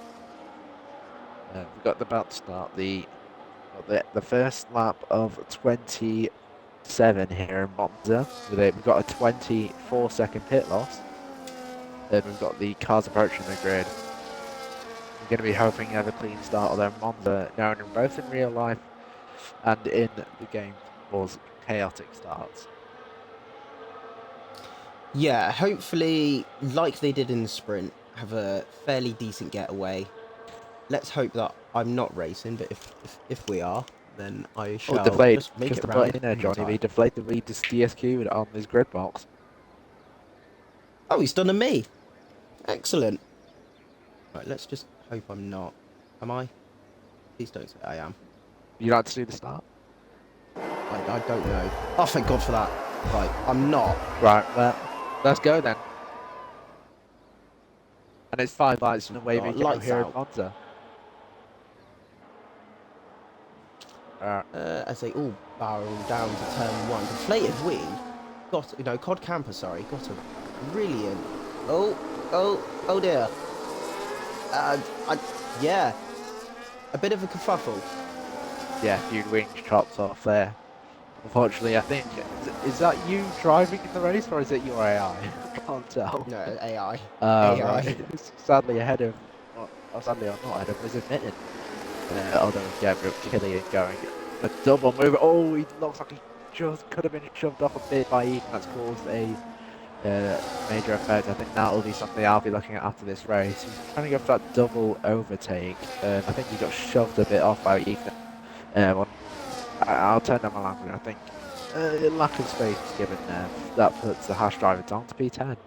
We've got about to start the first lap of 27 here in Monza. We've got a 24-second pit loss. Then we've got the cars approaching the grid. We're going to be hoping to have a clean start, although Monza, known both in real life and in the game, was chaotic starts. Yeah, hopefully, like they did in the sprint, have a fairly decent getaway. Let's hope that I'm not racing, but if we are, then I shall just make it round. In there, JONNYB, deflate the lead to DSQ on this grid box. Oh, he's done a me. Excellent. Right, let's just hope I'm not. Am I? Please don't say I am. You like to do the start? I don't know. Oh, thank God for that. Right, I'm not. Right, well, let's go then. And it's 5 lights and away we go here in Monza. As they all barrel down to turn 1. Deflated wheel. Cod Camper, sorry. Got a brilliant. Oh dear. Yeah. A bit of a kerfuffle. Yeah, a few wings chopped off there. Unfortunately, I think, is that you driving in the race or is it your AI? I can't tell. No, AI. AI. Right. Sadly ahead of, sadly or not ahead of, was admitted. Although, yeah, Killian going a double move. Oh, he looks like he just could have been shoved off a bit by Ethan. That's caused a major effect. I think that'll be something I'll be looking at after this race. He's trying to go for that double overtake. I think he got shoved a bit off by Ethan. I'll turn down my language. I think lack of space is given there. That puts the Hash driver down to P10.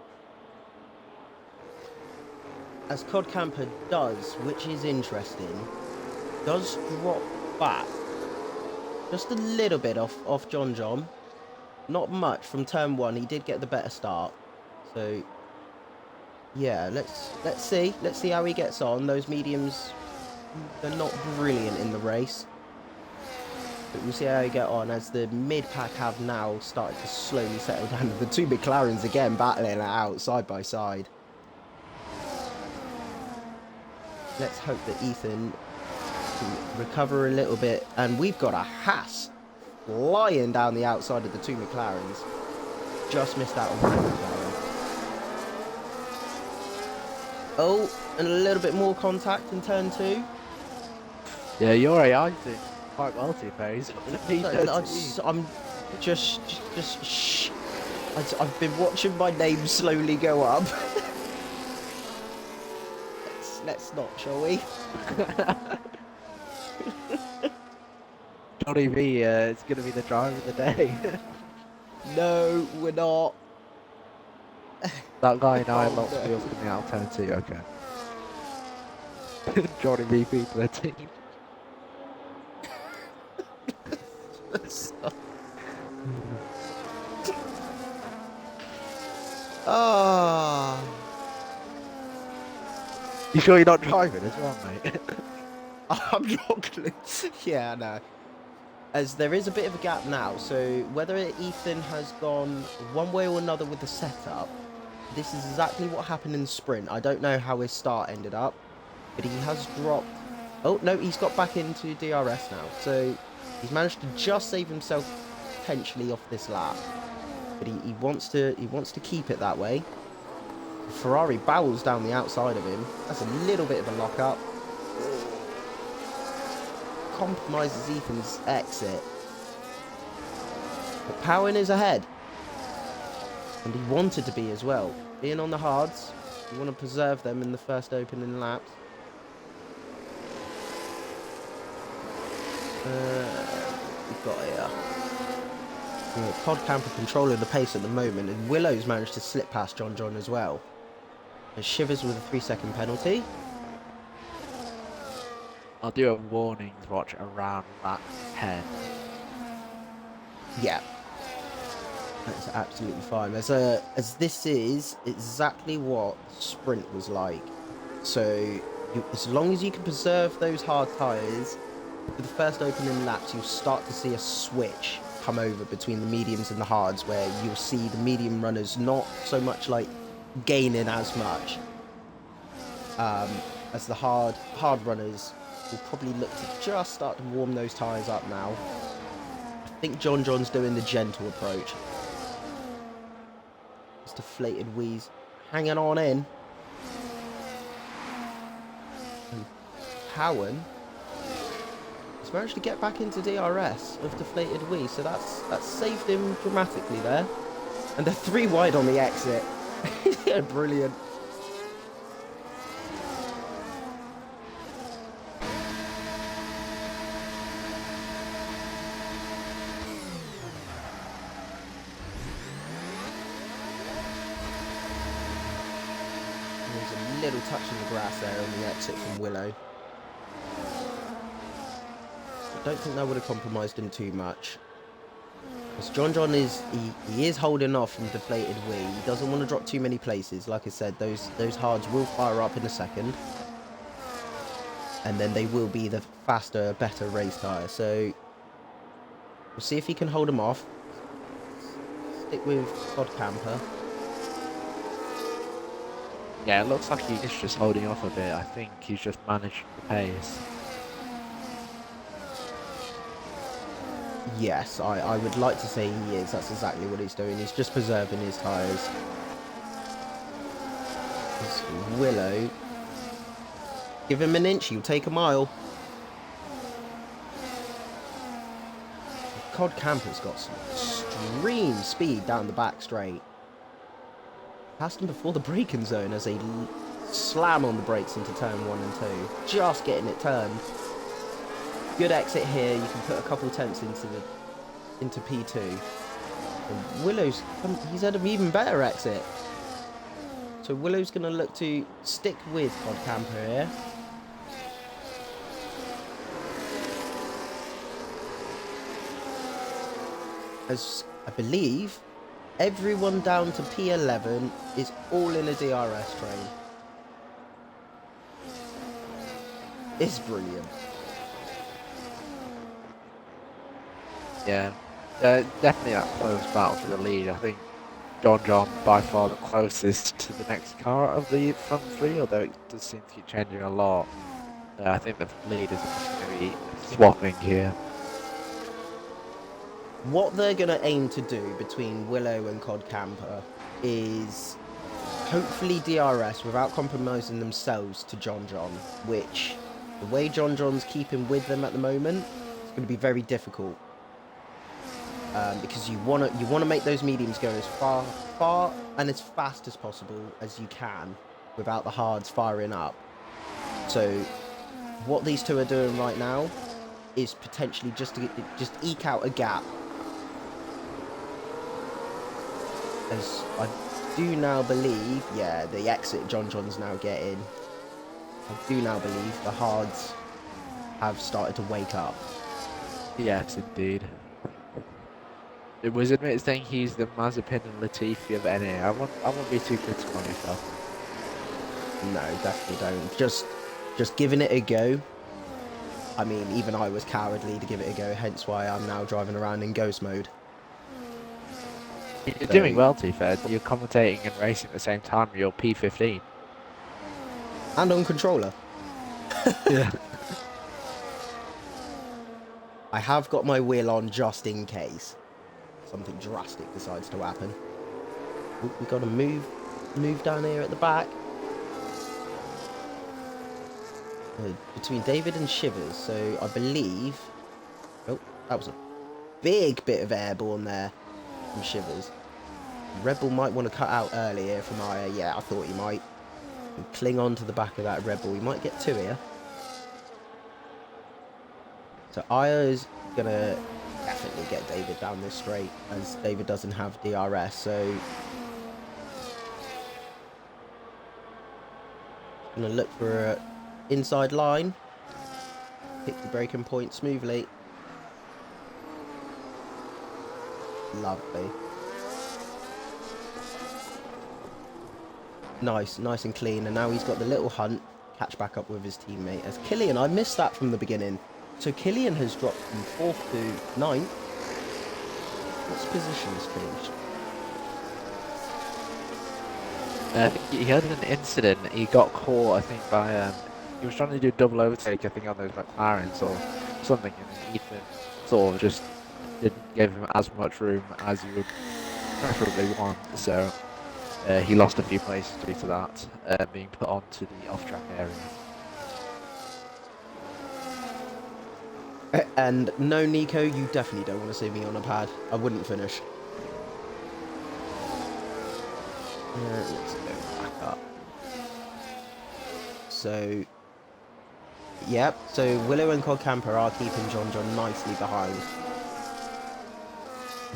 As Cod Camper does, which is interesting, does drop back just a little bit off John. Not much from turn 1. He did get the better start. So yeah, let's see how he gets on. Those mediums they're not brilliant in the race. But we'll see how you get on as the mid-pack have now started to slowly settle down. The two McLarens again battling it out side by side. Let's hope that Ethan can recover a little bit. And we've got a Haas flying down the outside of the two McLarens. Just missed out on one McLaren. Oh, and a little bit more contact in turn 2. Yeah, your AI's doing quite well to you, Perry's. I'm just shh. I've been watching my name slowly go up. let's not, shall we? JONNYB is going to be the driver of the day. No, we're not. That guy and I Oh, lots of no. wheels coming out of turn 2, okay. JONNYB P13. Ah. You sure you're not driving as well, mate? I'm not gonna. Yeah, no. As there is a bit of a gap now, so whether Ethan has gone one way or another with the setup, this is exactly what happened in the sprint. I don't know how his start ended up, but he has dropped. Oh no, he's got back into DRS now, so he's managed to just save himself potentially off this lap. But he wants to keep it that way. Ferrari barrels down the outside of him. That's a little bit of a lock up. Compromises Ethan's exit. But Powen is ahead. And he wanted to be as well. Being on the hards, you want to preserve them in the first opening laps. We've got here. Pod Camper controlling the pace at the moment, and Willow's managed to slip past John as well. And Shivers with a 3-second penalty. I'll do a warnings watch around lap 10. Yeah. That's absolutely fine. As this is exactly what sprint was like. So as long as you can preserve those hard tyres, for the first opening laps, you'll start to see a switch come over between the mediums and the hards, where you'll see the medium runners not so much like gaining as much as the hard runners will probably look to just start to warm those tyres up now. I think John's doing the gentle approach. This deflated wheeze hanging on in. And Cowan has managed to get back into DRS with deflated wheeze, so that's saved him dramatically there. And they're 3 wide on the exit. Yeah, brilliant. There's a little touch in the grass there on the exit from Willow. I don't think that would have compromised him too much. Because John is he is holding off from deflated wheel. He doesn't want to drop too many places. Like I said, those hards will fire up in a second. And then they will be the faster, better race tyre. So we'll see if he can hold them off. Stick with Todd Camper. Yeah, it looks like he's just holding off a bit. I think he's just managed the pace. Yes, I would like to say he is. That's exactly what he's doing. He's just preserving his tyres. Willow. Give him an inch, he'll take a mile. Cod Camper's got some extreme speed down the back straight. Passed him before the braking zone as they slam on the brakes into turn 1 and 2. Just getting it turned. Good exit here. You can put a couple tenths into P2. And Willow's he's had an even better exit. So Willow's going to look to stick with Cod Camper here. As I believe everyone down to P11 is all in a DRS train. is brilliant. Yeah, definitely that close battle for the lead. I think John by far the closest to the next car out of the front three, although it does seem to keep changing a lot. I think the leaders are just going to be swapping here. What they're going to aim to do between Willow and Cod Camper is hopefully DRS without compromising themselves to John, which the way John's keeping with them at the moment, it's going to be very difficult. Because you want to make those mediums go as far and as fast as possible as you can without the hards firing up. So what these two are doing right now is potentially just eke out a gap. As I do now believe, yeah, the exit John's now getting. I do now believe the hards have started to wake up. Yes, indeed. It was admitted saying he's the Mazepin and Latifi of NA. I won't be too critical on myself. No, definitely don't. Just giving it a go. I mean, even I was cowardly to give it a go, hence why I'm now driving around in ghost mode. You're doing well, to be fair. You're commentating and racing at the same time. You're P15. And on controller. Yeah. I have got my wheel on just in case something drastic decides to happen. We've got to move down here at the back. Between David and Shivers, so I believe... Oh, that was a big bit of airborne there from Shivers. Red Bull might want to cut out early here from Aya. Yeah, I thought he might. And cling on to the back of that Red Bull. He might get two here. So Aya is going to definitely get David down this straight, as David doesn't have DRS, so... Going to look for a inside line. Pick the braking point smoothly. Lovely. Nice and clean. And now he's got the little hunt. Catch back up with his teammate. As Killian, I missed that from the beginning. So Killian has dropped from 4th to 9th. What's positions changed? I think he had an incident. He got caught, I think, by he was trying to do a double overtake, I think, on those McLarens or something, and Ethan sort of just didn't give him as much room as you would preferably want. So he lost a few places due to that, being put onto the off-track area. And no, Nico, you definitely don't want to see me on a pad. I wouldn't finish. Let's go back up. So, yep. So Willow and Cod Camper are keeping John nicely behind.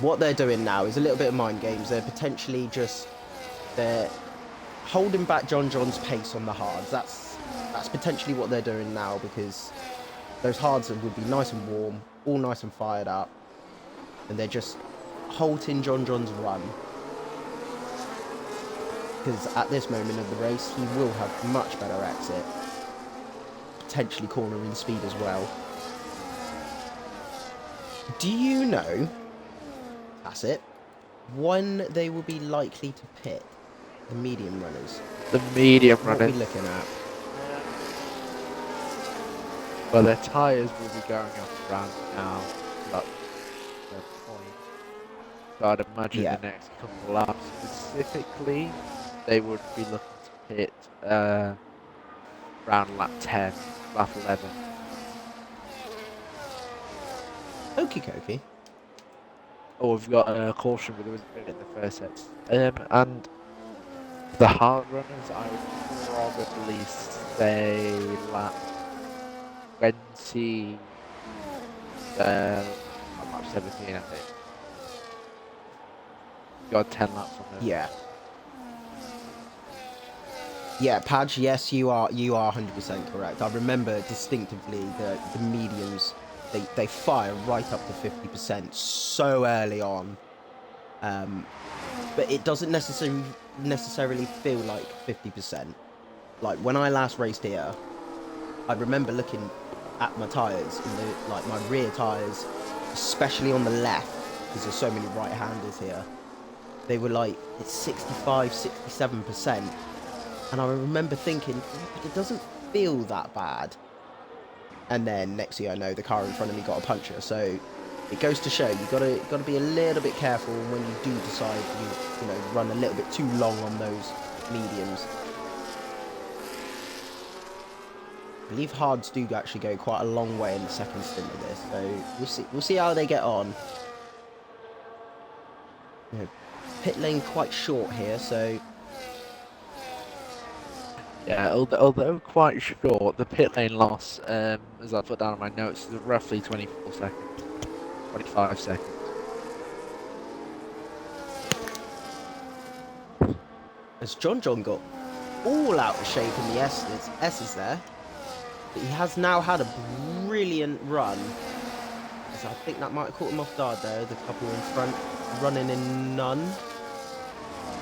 What they're doing now is a little bit of mind games. They're potentially they're holding back John's pace on the hards. That's potentially what they're doing now, because those hards would be nice and warm, all nice and fired up, and they're just halting John's run. Because at this moment of the race, he will have much better exit. Potentially cornering speed as well. Do you know, Tacit, when they will be likely to pit the medium runners? The medium What are runners. we looking at? Well, their tyres will be going up around now, about the point. So I'd imagine Yeah. the next couple of laps specifically, they would be looking to hit around lap 10, lap 11. Okie dokie. Oh, we've got a caution with it in the first set. And the hard runners, I would probably say lap 20, lap 17, I think. Got 10 laps on them. Yeah. Yeah, Padge, yes, you are 100% correct. I remember distinctively the mediums, they fire right up to 50% so early on. But it doesn't necessarily feel like 50%. Like when I last raced here, I remember looking at my tyres, like my rear tyres, especially on the left, because there's so many right-handers here. They were like, it's 65, 67%. And I remember thinking, but it doesn't feel that bad. And then next thing I know, the car in front of me got a puncture. So it goes to show you gotta be a little bit careful when you do decide you know run a little bit too long on those mediums. I believe hards do actually go quite a long way in the second stint of this, so we'll see how they get on. You know, pit lane quite short here, so Yeah, although quite short, the pit lane loss, as I put down in my notes, is roughly 24 seconds, 25 seconds. as John got all out of shape in the S's there, but he has now had a brilliant run. So I think that might have caught him off guard though, the couple in front running in none.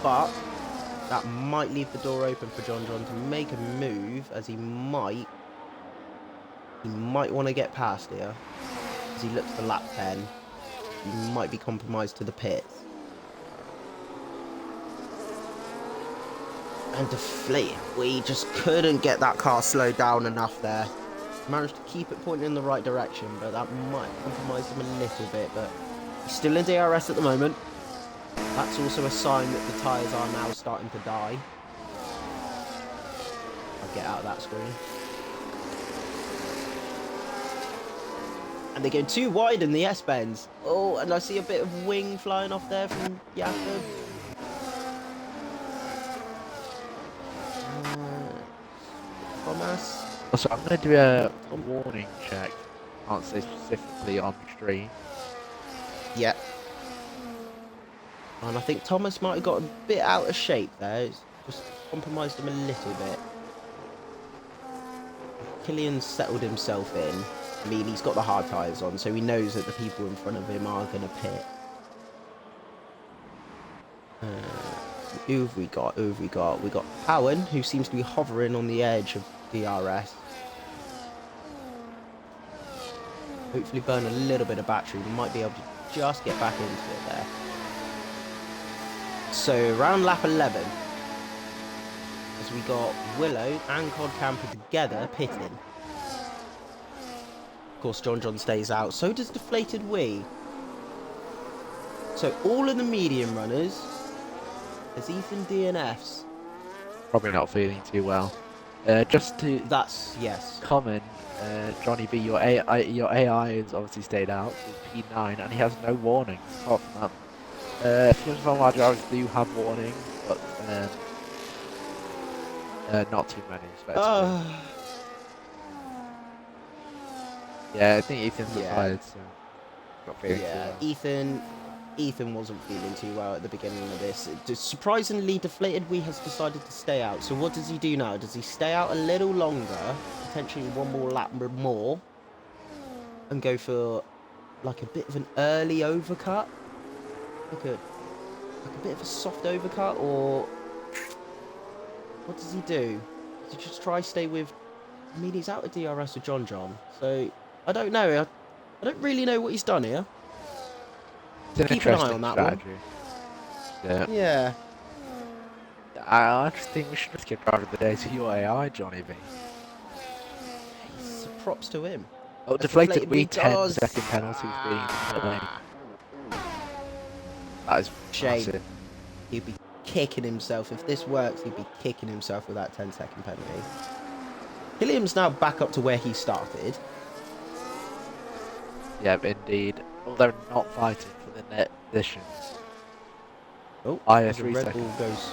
But that might leave the door open for John to make a move, as he might want to get past here. As he looks for lap 10, he might be compromised to the pits. And deflated, we just couldn't get that car slowed down enough there. Managed to keep it pointing in the right direction, but that might compromise him a little bit. But he's still in DRS at the moment. That's also a sign that the tyres are now starting to die. I'll get out of that screen. And they go too wide in the S-bends. Oh, and I see a bit of wing flying off there from Jakob. Thomas. So I'm going to do a warning check. Can't say specifically on stream. Yeah. And I think Thomas might have got a bit out of shape there. It's just compromised him a little bit. Killian's settled himself in. I mean, he's got the hard tyres on, so he knows that the people in front of him are going to pit. Who have we got? Who have we got? We got Cowan, who seems to be hovering on the edge of DRS. Hopefully burn a little bit of battery. We might be able to just get back into it there. So around lap 11, as we got Willow and Cod Camper together pitting. Of course, John stays out. So does Deflated Wee. So all of the medium runners, there's Ethan DNFs. Probably not feeling too well. Just to Yes. comment, JONNYB, your AI has obviously stayed out with P9, and he has no warnings apart from that. A few of our drivers do have warnings, but not too many, respectively. Yeah, I think Ethan's tired, so not feeling too well. Ethan wasn't feeling too well at the beginning of this. Surprisingly, Deflated Wee has decided to stay out. So what does he do now? Does he stay out a little longer, potentially one more lap more, and go for like a bit of an early overcut? Like a bit of a soft overcut, or what does he do? Does he just try stay with? I mean, he's out of DRS with John, so I don't know. I don't really know what he's done here. Keep an eye on that strategy. One. Yeah. I just think we should just give driver of the day to your AI, JONNYB. Props to him. Oh, Deflated Wee 10-second penalties being that is shame. Massive. He'd be kicking himself. If this works, he'd be kicking himself with that 10-second penalty. Killian's now back up to where he started. Yeah, indeed. Although not fighting for the net position. Oh, Red Bull goes.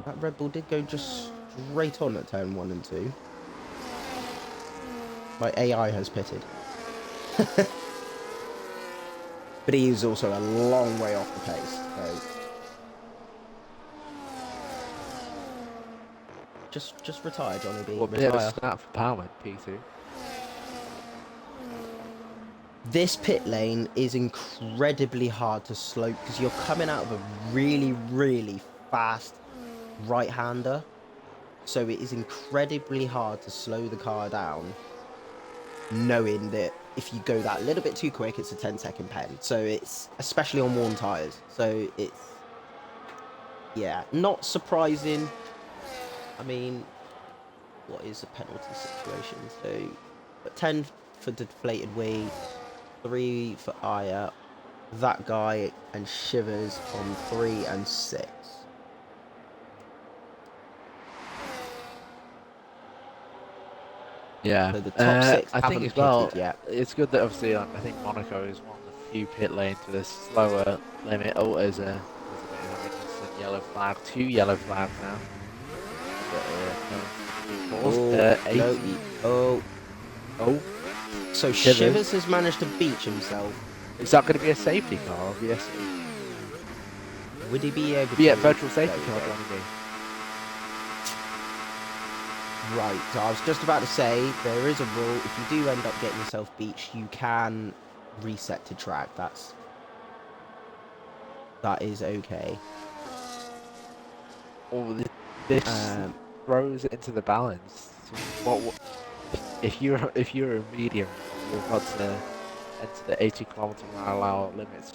That Red Bull did go just straight on at turn 1 and 2. My AI has pitted. But he is also a long way off the pace. So just retire, JONNYB. What bit of a snap for power, P2? This pit lane is incredibly hard to slope because you're coming out of a really, really fast right-hander. So it is incredibly hard to slow the car down, knowing that if you go that little bit too quick, it's a 10-second pen. So it's, especially on worn tyres. So it's, yeah, not surprising. I mean, what is a penalty situation? So 10 for deflated wheel, 3 for Aya, that guy and Shivers on 3 and 6. Yeah, So the top 6 I think haven't as well, pitted yet. it's good that obviously I think Monaco is one of the few pit lanes with a slower limit. Oh, there's a bit of a Richardson yellow flag, 2 yellow flags now. Oh, 80. no, oh. Oh, So Shivers has managed to beach himself. is that going to be a safety car or VSC? Would he be able Be to... a virtual safety car, okay. JONNYB. Right, so I was just about to say, there is a rule, if you do end up getting yourself beached, you can reset to track. That is okay. Oh, this throws it into the balance. So what if you're a medium, you're about to enter the 80 km/h limits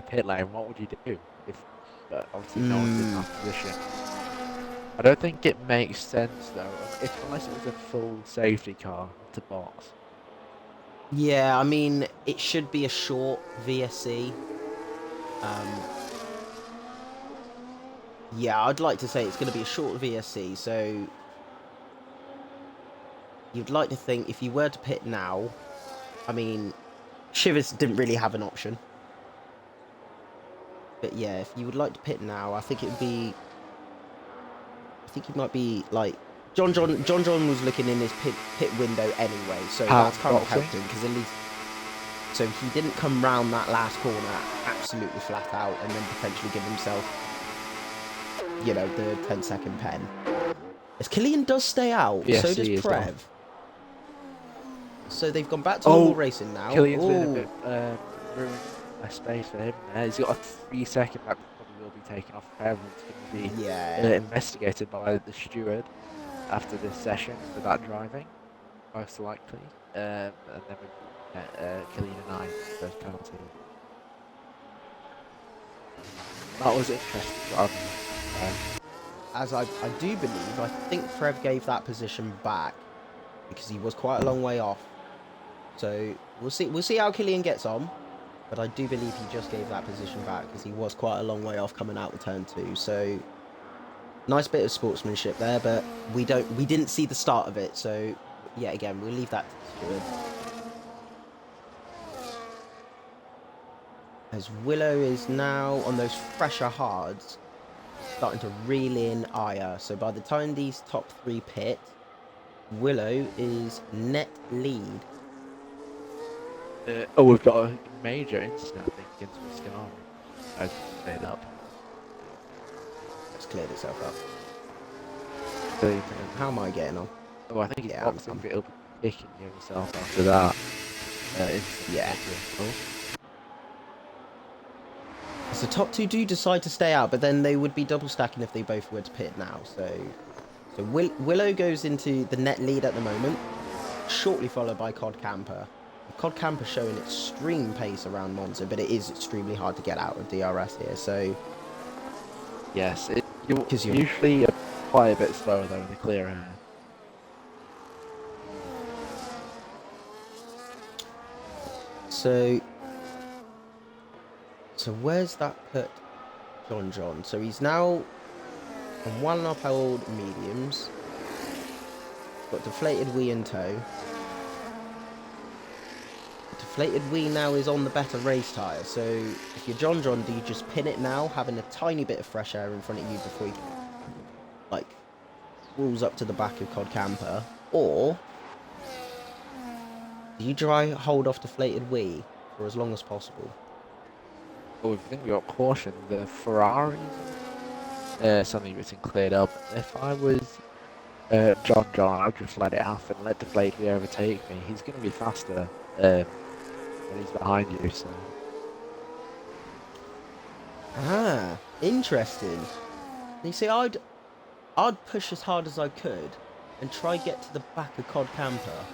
pit lane? What would you do if obviously no one's in that position? I don't think it makes sense though, unless it was a full safety car to box. Yeah, I mean, it should be a short VSC. Yeah, I'd like to say it's going to be a short VSC, so you'd like to think if you were to pit now, I mean, Shivers didn't really have an option. But yeah, if you would like to pit now, I think it might be like John was looking in his pit window anyway, so that's kind of helped him because at least so he didn't come round that last corner absolutely flat out and then potentially give himself, you know, the 10-second pen. As Killian does stay out, Yes, so does he is Prev. off. So they've gone back to normal racing now. Killian's been a bit ruined a space for him there. He's got a 3-second lap, probably will be taken off Prev. It's going to be investigated by the steward after this session for that driving, most likely. And then we Killian and I first penalty. That was interesting. As I do believe, I think Prev gave that position back because he was quite a long way off. So we'll see how Killian gets on, but I do believe he just gave that position back because he was quite a long way off coming out of turn 2. So nice bit of sportsmanship there, but we didn't see the start of it. So yeah, again, we'll leave that to the steward. As Willow is now on those fresher hards, starting to reel in Aya. So by the time these top 3 pit, Willow is net lead. We've got a major incident, I think, against Wisconsin. I cleared up. It's cleared itself up. So, how am I getting on? Oh, I think it's boxing, but it'll be kicking yourself after that. Yeah. So the top 2 do decide to stay out, but then they would be double stacking if they both were to pit now. So Willow goes into the net lead at the moment, shortly followed by Cod Camper. Cod Camper showing extreme pace around Monza, but it is extremely hard to get out of DRS here. So yes, you're usually quite a bit slower though in the clear air. So where's that put John? So he's now on 1 upheld mediums. Got deflated wheel in tow. Deflated wheel now is on the better race tyre. So if you're John, do you just pin it now, having a tiny bit of fresh air in front of you before you like rolls up to the back of Cod Camper, or do you try hold off deflated wheel for as long as possible? Oh, I think we got caution. The Ferrari, something that's cleared up. If I was John, I'd just let it happen. Let deflated wheel overtake me. He's going to be faster when he's behind you. So. Ah, interesting. You see, I'd I'd push as hard as I could and try get to the back of Cod Camper.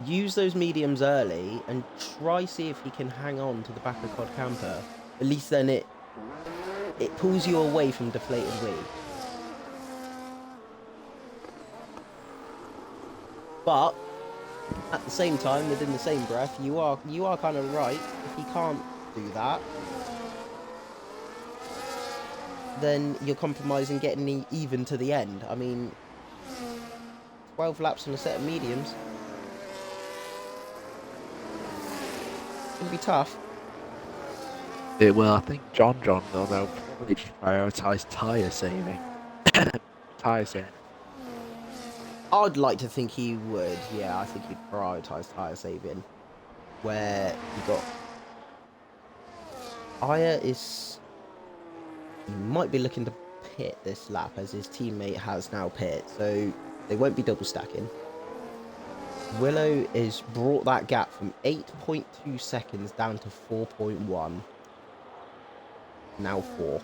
Use those mediums early and try see if he can hang on to the back of Cod Camper. At least then it pulls you away from Deflated Wee. But at the same time, within the same breath, you are kind of right. If he can't do that, then you're compromising getting even to the end. I mean, 12 laps on a set of mediums. It'll be tough. It will. I think John, though, they'll probably prioritise tyre saving. Tyre saving. I'd like to think he would. Yeah, I think he'd prioritise tyre saving. Where you got Aya is. He might be looking to pit this lap as his teammate has now pit, so they won't be double stacking. Willow is brought that gap from 8.2 seconds down to 4.1. Now 4.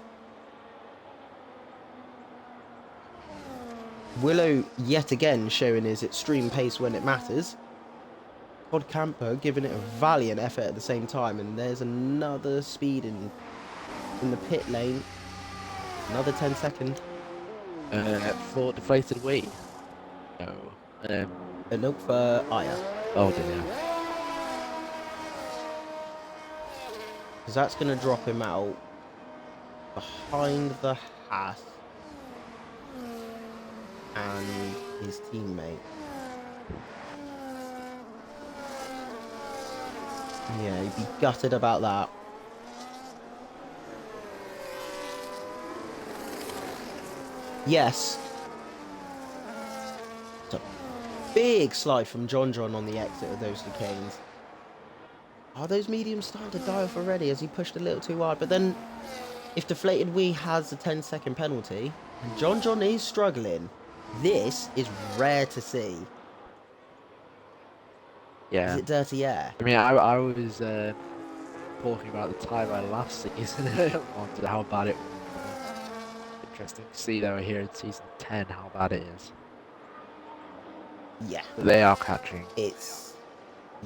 Willow yet again showing his extreme pace when it matters. Cod Camper giving it a valiant effort at the same time, and there's another speed in the pit lane. Another 10 second. For Deflated Wee. No. Nope, for Aya. Oh dear. Because that's going to drop him out behind the Haas and his teammate. Yeah, he'd be gutted about that. Yes. It's a big slide from John on the exit of those chicanes. Are those mediums starting to die off already as he pushed a little too hard? But then, if Deflated Wee has a 10-second penalty, and John is struggling, this is rare to see. Yeah. Is it dirty air? I mean, I was talking about the tyre last season. Wondered how bad it was. Interesting to see though here in season 10 how bad it is. Yeah. But they are catching.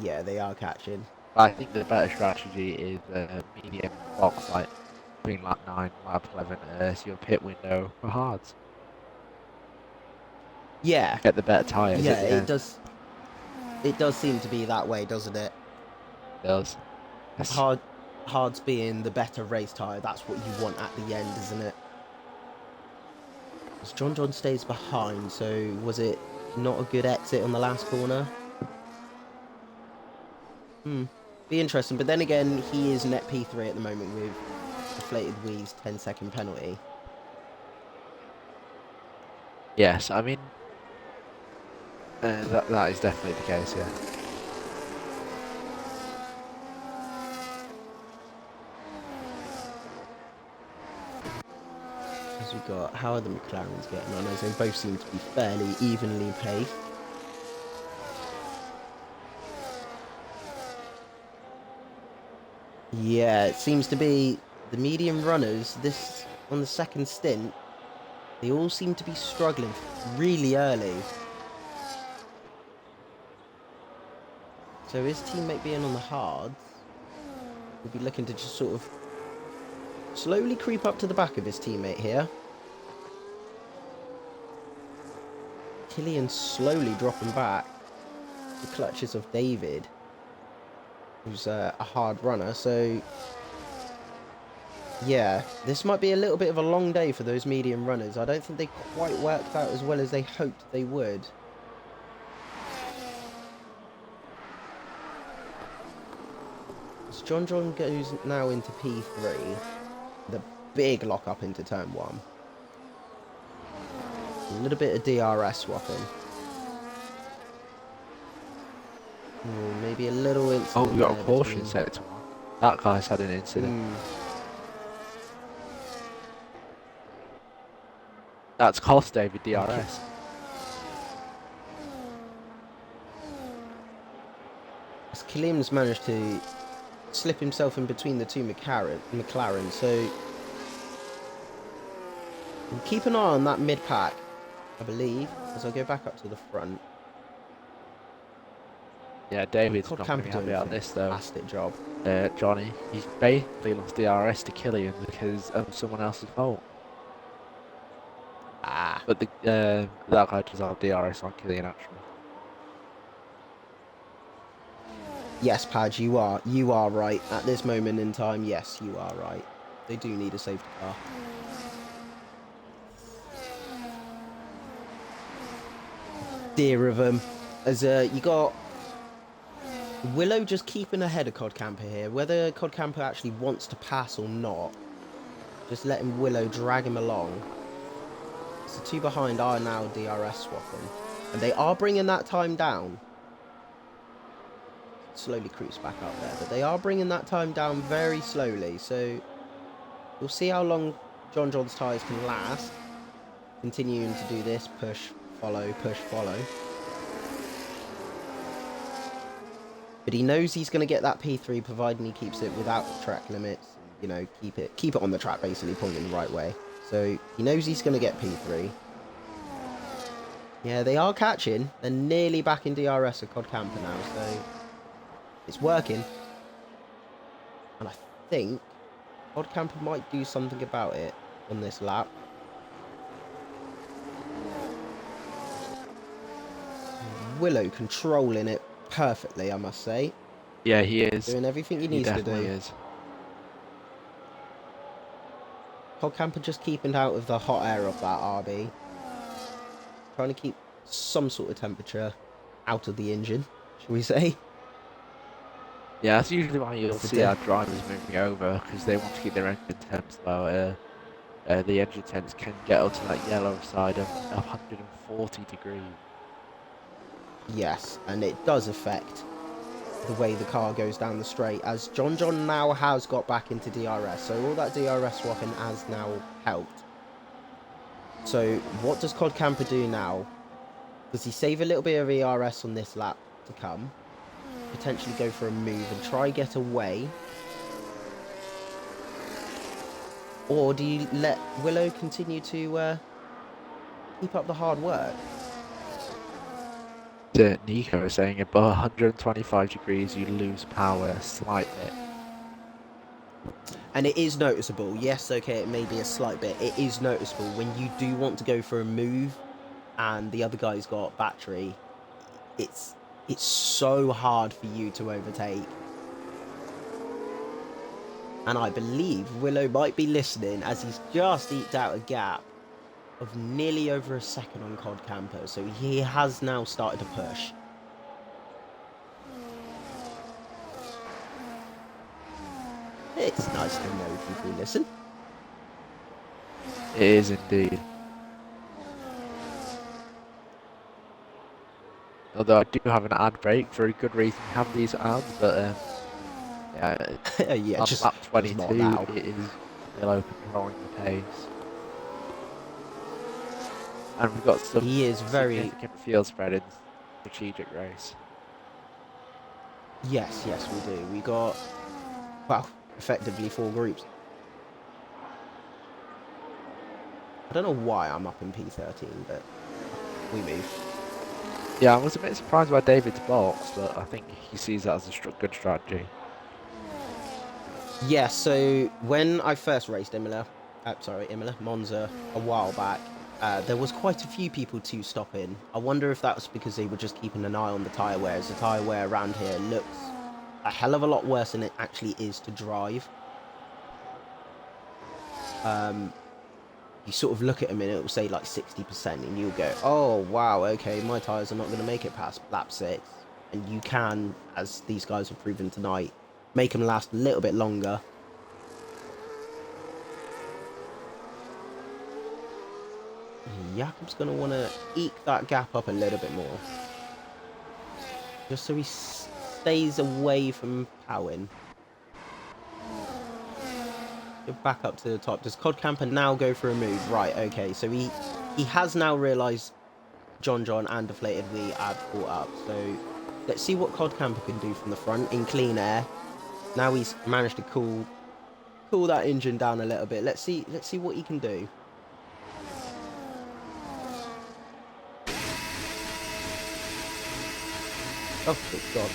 Yeah, they are catching. I think the better strategy is medium box like between lap 9 and lap 11 so your pit window for hards. Yeah. Get the better tyres. Yeah, it does. It does seem to be that way, doesn't it? It does. Hards being the better race tyre, that's what you want at the end, isn't it? As John stays behind, so was it not a good exit on the last corner? Be interesting, but then again, he is net P3 at the moment with Deflated Wee's 10-second penalty. Yes, I mean, that is definitely the case, yeah. As we got, how are the McLarens getting on? As they both seem to be fairly evenly paced. Yeah, it seems to be the medium runners, this on the second stint, they all seem to be struggling really early. So his teammate being on the hards, will be looking to just sort of slowly creep up to the back of his teammate here. Killian slowly dropping back the clutches of David, who's a hard runner. So yeah, this might be a little bit of a long day for those medium runners. I don't think they quite worked out as well as they hoped they would. As John goes now into P3, the big lock up into turn 1. A little bit of DRS swapping. Ooh, maybe a little incident. Oh, we got a there caution between- set to one. That guy's had an incident. That's cost David DRS. As Killian's managed to slip himself in between the two McLaren, so And keep an eye on that mid-pack, I believe, as I go back up to the front. Yeah, David's Cod not going to Camper be happy doing a about this though. fantastic job. Johnny, he's basically lost DRS to Killian because of someone else's fault. Ah. But that guy does have DRS on Killian actually. Yes, Padge, you are right. At this moment in time, yes, you are right. They do need a safety car. Dear of them. As you got Willow just keeping ahead of Cod Camper here. Whether Cod Camper actually wants to pass or not, just letting Willow drag him along. So two behind are now DRS swapping. And they are bringing that time down. Slowly creeps back up there. But they are bringing that time down very slowly. So we'll see how long John's tyres can last. Continuing to do this. Push, follow, push, follow. But he knows he's going to get that P3 providing he keeps it without track limits. You know, keep it on the track basically, pointing the right way. So he knows he's going to get P3. Yeah, they are catching. They're nearly back in DRS of Cod Camper now, so it's working. And I think Cod Camper might do something about it on this lap. Willow controlling it perfectly, I must say. Yeah, he is. Doing everything he needs to do. Is. Cod Camper just keeping out of the hot air of that RB. Trying to keep some sort of temperature out of the engine, shall we say. Yeah, that's usually why you'll see our drivers moving over, because they want to keep their engine temps low. The engine temps can get up to that yellow side of 140 degrees. Yes, and it does affect the way the car goes down the straight, as John now has got back into DRS, so all that DRS swapping has now helped. So what does Cod Camper do now? Does he save a little bit of ERS on this lap to come? Potentially go for a move and try get away? Or do you let Willow continue to keep up the hard work? Nico is saying above 125 degrees you lose power a slight bit. And it is noticeable. Yes, okay, it may be a slight bit. It is noticeable when you do want to go for a move and the other guy's got battery. It's so hard for you to overtake. And I believe Willow might be listening, as he's just eked out a gap of nearly over a second on Cod Camper. So he has now started to push. It's nice to know people listen. It is indeed. Although I do have an ad break for a good reason to have these ads, but yeah, Yeah, on just lap 22 not now. it is Willow controlling the pace. And we've got some significant field spread in strategic race. Yes, we do. We got, well, effectively 4 groups. I don't know why I'm up in P13, but we move. Yeah, I was a bit surprised by David's box, but I think he sees that as a good strategy. Yeah, so when I first raced Monza a while back, there was quite a few people to stop in. I wonder if that was because they were just keeping an eye on the tyre wear, as the tyre wear around here looks a hell of a lot worse than it actually is to drive. You sort of look at them and it will say like 60%, and you'll go, oh wow, okay, my tyres are not going to make it past lap 6. And you can, as these guys have proven tonight, make them last a little bit longer. Jakob's going to want to eke that gap up a little bit more, just so he stays away from Powin. Go back up to the top. Does Cod Camper now go for a move? Right, okay, so he has now realised John and Deflated Wee have caught up. So let's see what Cod Camper can do from the front in clean air. Now he's managed to cool that engine down a little bit. Let's see what he can do. Oh, good God.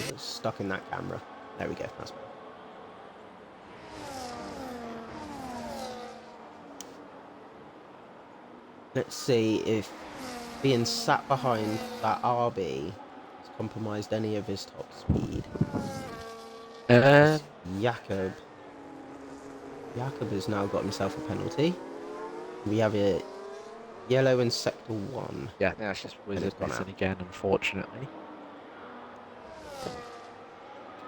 It's stuck in that camera. There we go. That's better. Let's see if being sat behind that RB has compromised any of his top speed. Jakob has now got himself a penalty. We have a yellow in sector 1. Yeah, that's just Wizard missing again, unfortunately.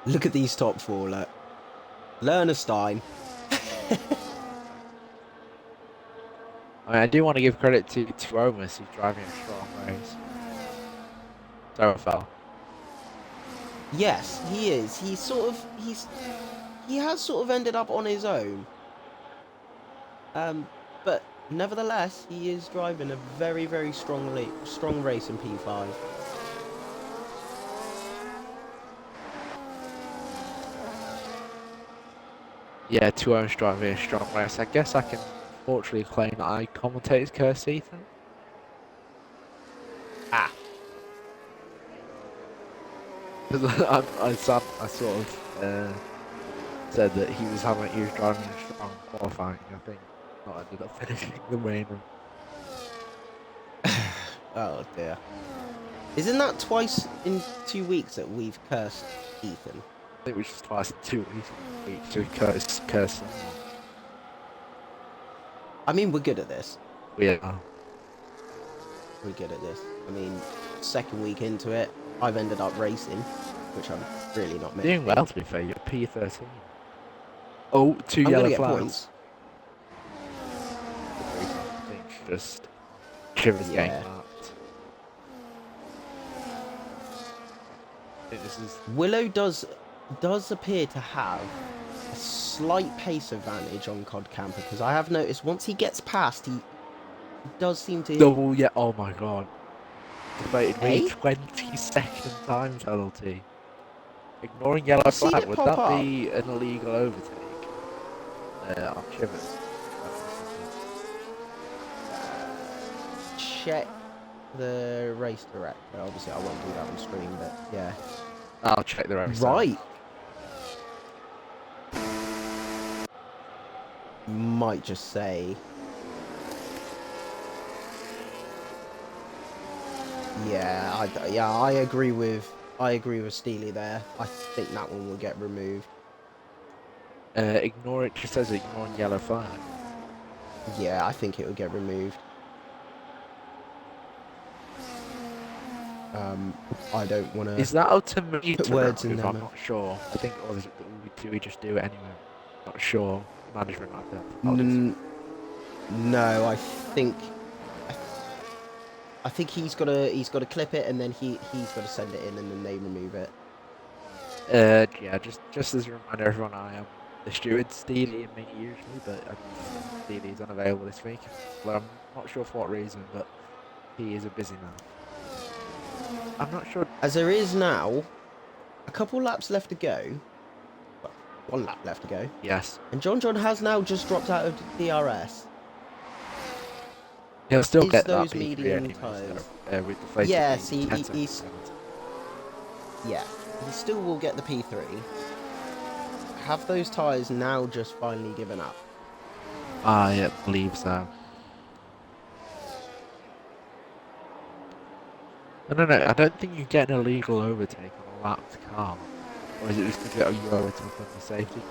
Look at these top 4, look. Lernerstein. I mean, I do want to give credit to Romus, who's driving a strong race. So far. Yes, he is. He has sort of ended up on his own. But nevertheless, he is driving a very, very strong race in P5. Yeah, 2 hours driving a strong race. I guess I can fortunately claim that I commentate his curse season. Ah. I sort of said that he was driving a strong qualifying. I think not ended up finishing the main run. Oh dear. Isn't that twice in 2 weeks that we've cursed Ethan? I think we just twice in 2 weeks to curse him. I mean, we're good at this. We are. We're good at this. I mean, second week into it, I've ended up racing, which I'm really not making. Doing well, to be fair. You're P13. Oh, 2 yellow flags. Points. I think just Chivers getting marked. I think this is... Willow does appear to have a slight pace advantage on Cod Camper, because I have noticed once he gets past, he does seem to... Double, yeah, oh my god. Debated me 20-second time penalty. Ignoring yellow flag, would that be an illegal overtake? On Chivers. Check the race director. Obviously, I won't do that on screen, but yeah. I'll check the race. Right. Might just say. Yeah, I agree with Steely there. I think that one will get removed. Ignore it. Just says ignoring yellow flag. Yeah, I think it will get removed. I don't want to. Is that up to me put to words in remove? there? I'm not sure. I think, or do we just do it anyway? Not sure. Management like that. No, I think he's got to clip it, and then he's got to send it in, and then they remove it. Yeah, just as a reminder, everyone, I am the steward, Steely and me usually, but Steely is unavailable this week. Well, I'm not sure for what reason, but he is a busy man. I'm not sure. As there is now a couple laps left to go. Well, 1 lap left to go. Yes. And John has now just dropped out of DRS. He'll still get those that medium tyres. So, with the yes, he's yeah. He still will get the P3. Have those tyres now just finally given up? I believe so. No, I don't think you get an illegal overtake on a lapped car. Or is it just to get you overtake on the safety?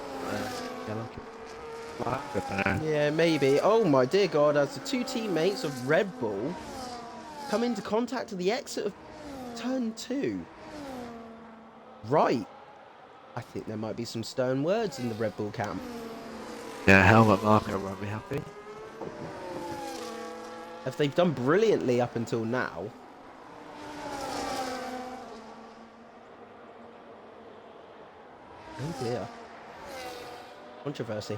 Yeah, maybe. Oh my dear God, as the 2 teammates of Red Bull come into contact at the exit of turn 2. Right. I think there might be some stern words in the Red Bull camp. Yeah, Helmut Marko won't be happy. If they've done brilliantly up until now. Oh dear. Controversy.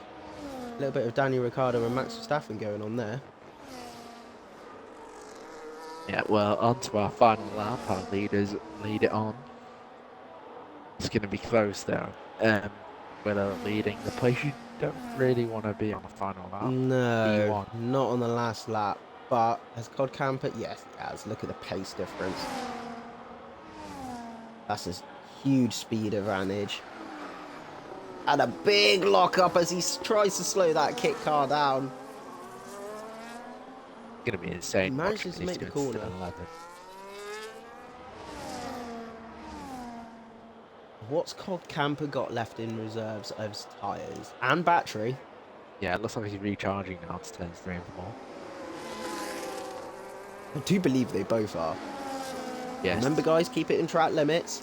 A little bit of Daniel Ricciardo and Max Verstappen going on there. Yeah, well, on to our final lap. Our leaders lead it on. It's going to be close though. Willow leading the place you don't really want to be on the final lap. No, P1. not on the last lap. But has Cod Camper? Yes, he has. Look at the pace difference. That's a huge speed advantage. And a big lock up as he tries to slow that kit car down. It's going to be insane. He manages to make the corner. 11. What's Cod Camper got left in reserves of his tyres and battery? Yeah, it looks like he's recharging now to turns 3 and 4. I do believe they both are. Yes. Remember, guys, keep it in track limits.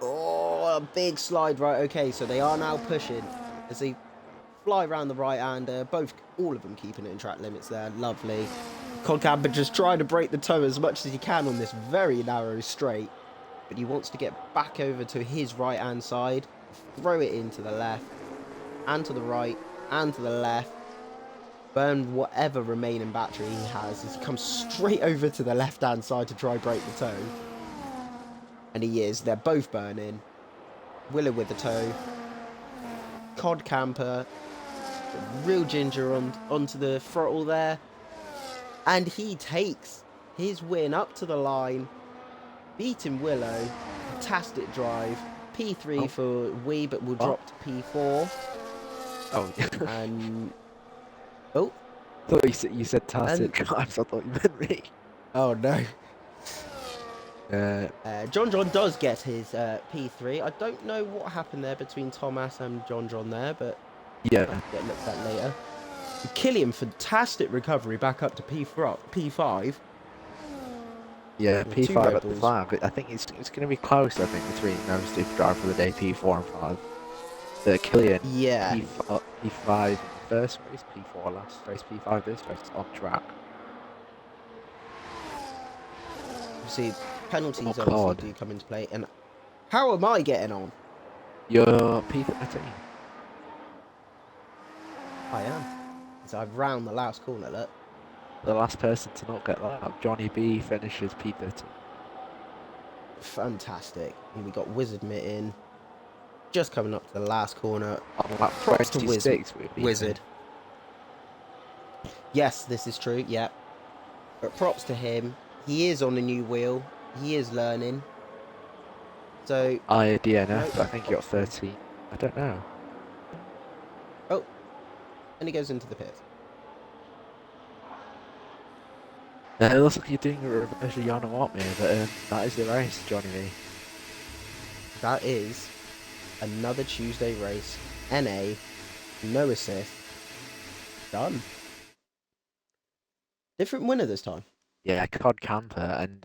Oh, a big slide, right? Okay, so they are now pushing as they fly around the right hand. All of them keeping it in track limits there. Lovely. Cod Camper just trying to break the toe as much as he can on this very narrow straight. But he wants to get back over to his right hand side. Throw it into the left. And to the right. And to the left. Burn whatever remaining battery he has as he comes straight over to the left hand side to try break the toe. And he is. They're both burning. Willow with the toe. Cod Camper. Real ginger onto the throttle there. And he takes his win up to the line. Beating Willow. Fantastic drive. P3 for Wee, but will drop to P4. Oh, yeah. And... Oh. I thought you said Tacit drives. I thought you meant me. Oh, no. John does get his P3. I don't know what happened there between Thomas and John there, but yeah, get looked at later. Killian, fantastic recovery back up to P5. Yeah, With P5 at the flag. I think it's going to be close. I think between those two drive for the day, P4 and 5. The Killian, yeah, P5 in the first race, P4 last race, P5 this race on track. See, penalties obviously do come into play. And how am I getting on? You're P13. I am. So I've round the last corner, look. The last person to not get that, JONNYB finishes P13. Fantastic. And we got Wizard Mitten just coming up to the last corner. On lap 26, Wizard. Yes, this is true, yeah. But props to him. He is on a new wheel. He is learning. So... DNF, I think he got 13. I don't know. Oh. And he goes into the pit. It looks like you're doing a reverse of JONNYB, but that is the race, JONNYB. That is another Tuesday race. NA, no assist. Done. Different winner this time. Yeah, Cod Camper and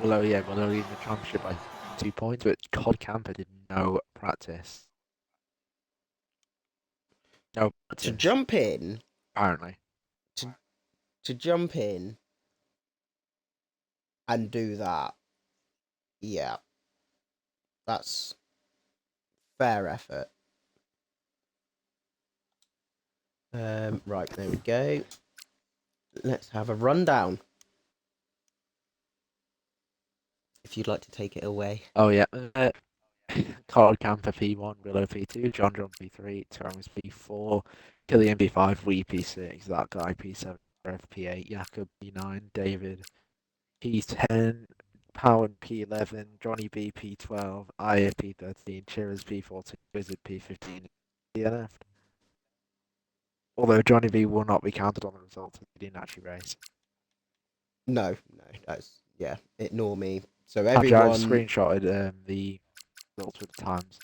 Willow leading the championship by 2 points, but Cod Camper did no practice. No practice. To jump in. Apparently. To jump in and do that. Yeah. That's fair effort. Right, there we go. Let's have a rundown. If you'd like to take it away. Oh yeah. Cod Camper P1, Willow P2, John P3, Terrence P4, Killian P5, Wee P6, that guy P7, Rev P8, Jakob P9, David P10, Powen P11, JONNYB P12, Aya P13, Chiriz P14, Wizard P15, DNF. Although JONNYB will not be counted on the results, he didn't actually race. No, that's, yeah, ignore me. So everyone... I've screenshotted the results with the times.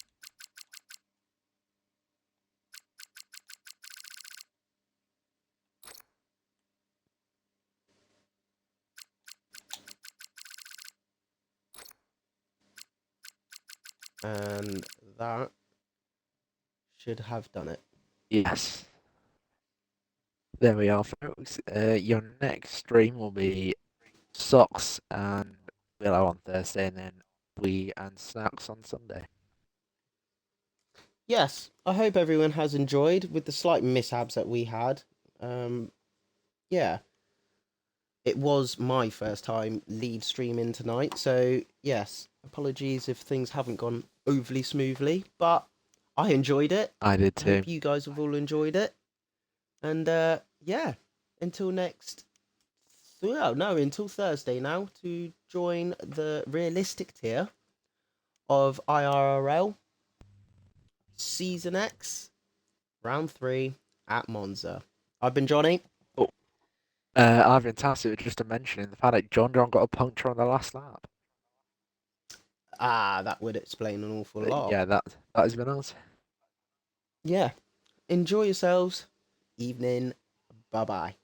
And that should have done it. Yes. There we are, folks. Your next stream will be Socks and Willow on Thursday, and then we and Snacks on Sunday. Yes, I hope everyone has enjoyed with the slight mishaps that we had. Yeah. it was my first time lead streaming tonight, so yes, apologies if things haven't gone overly smoothly, but I enjoyed it. I did I too. hope you guys have all enjoyed it. And yeah, until next, well, no, until Thursday now to join the realistic tier of IRL Season X, Round 3 at Monza. I've been Johnny. Oh, I've been Tacit with just a mentioning the fact that John got a puncture on the last lap. Ah, that would explain an awful But lot. yeah, that has been us. Yeah, enjoy yourselves. Evening. Bye bye.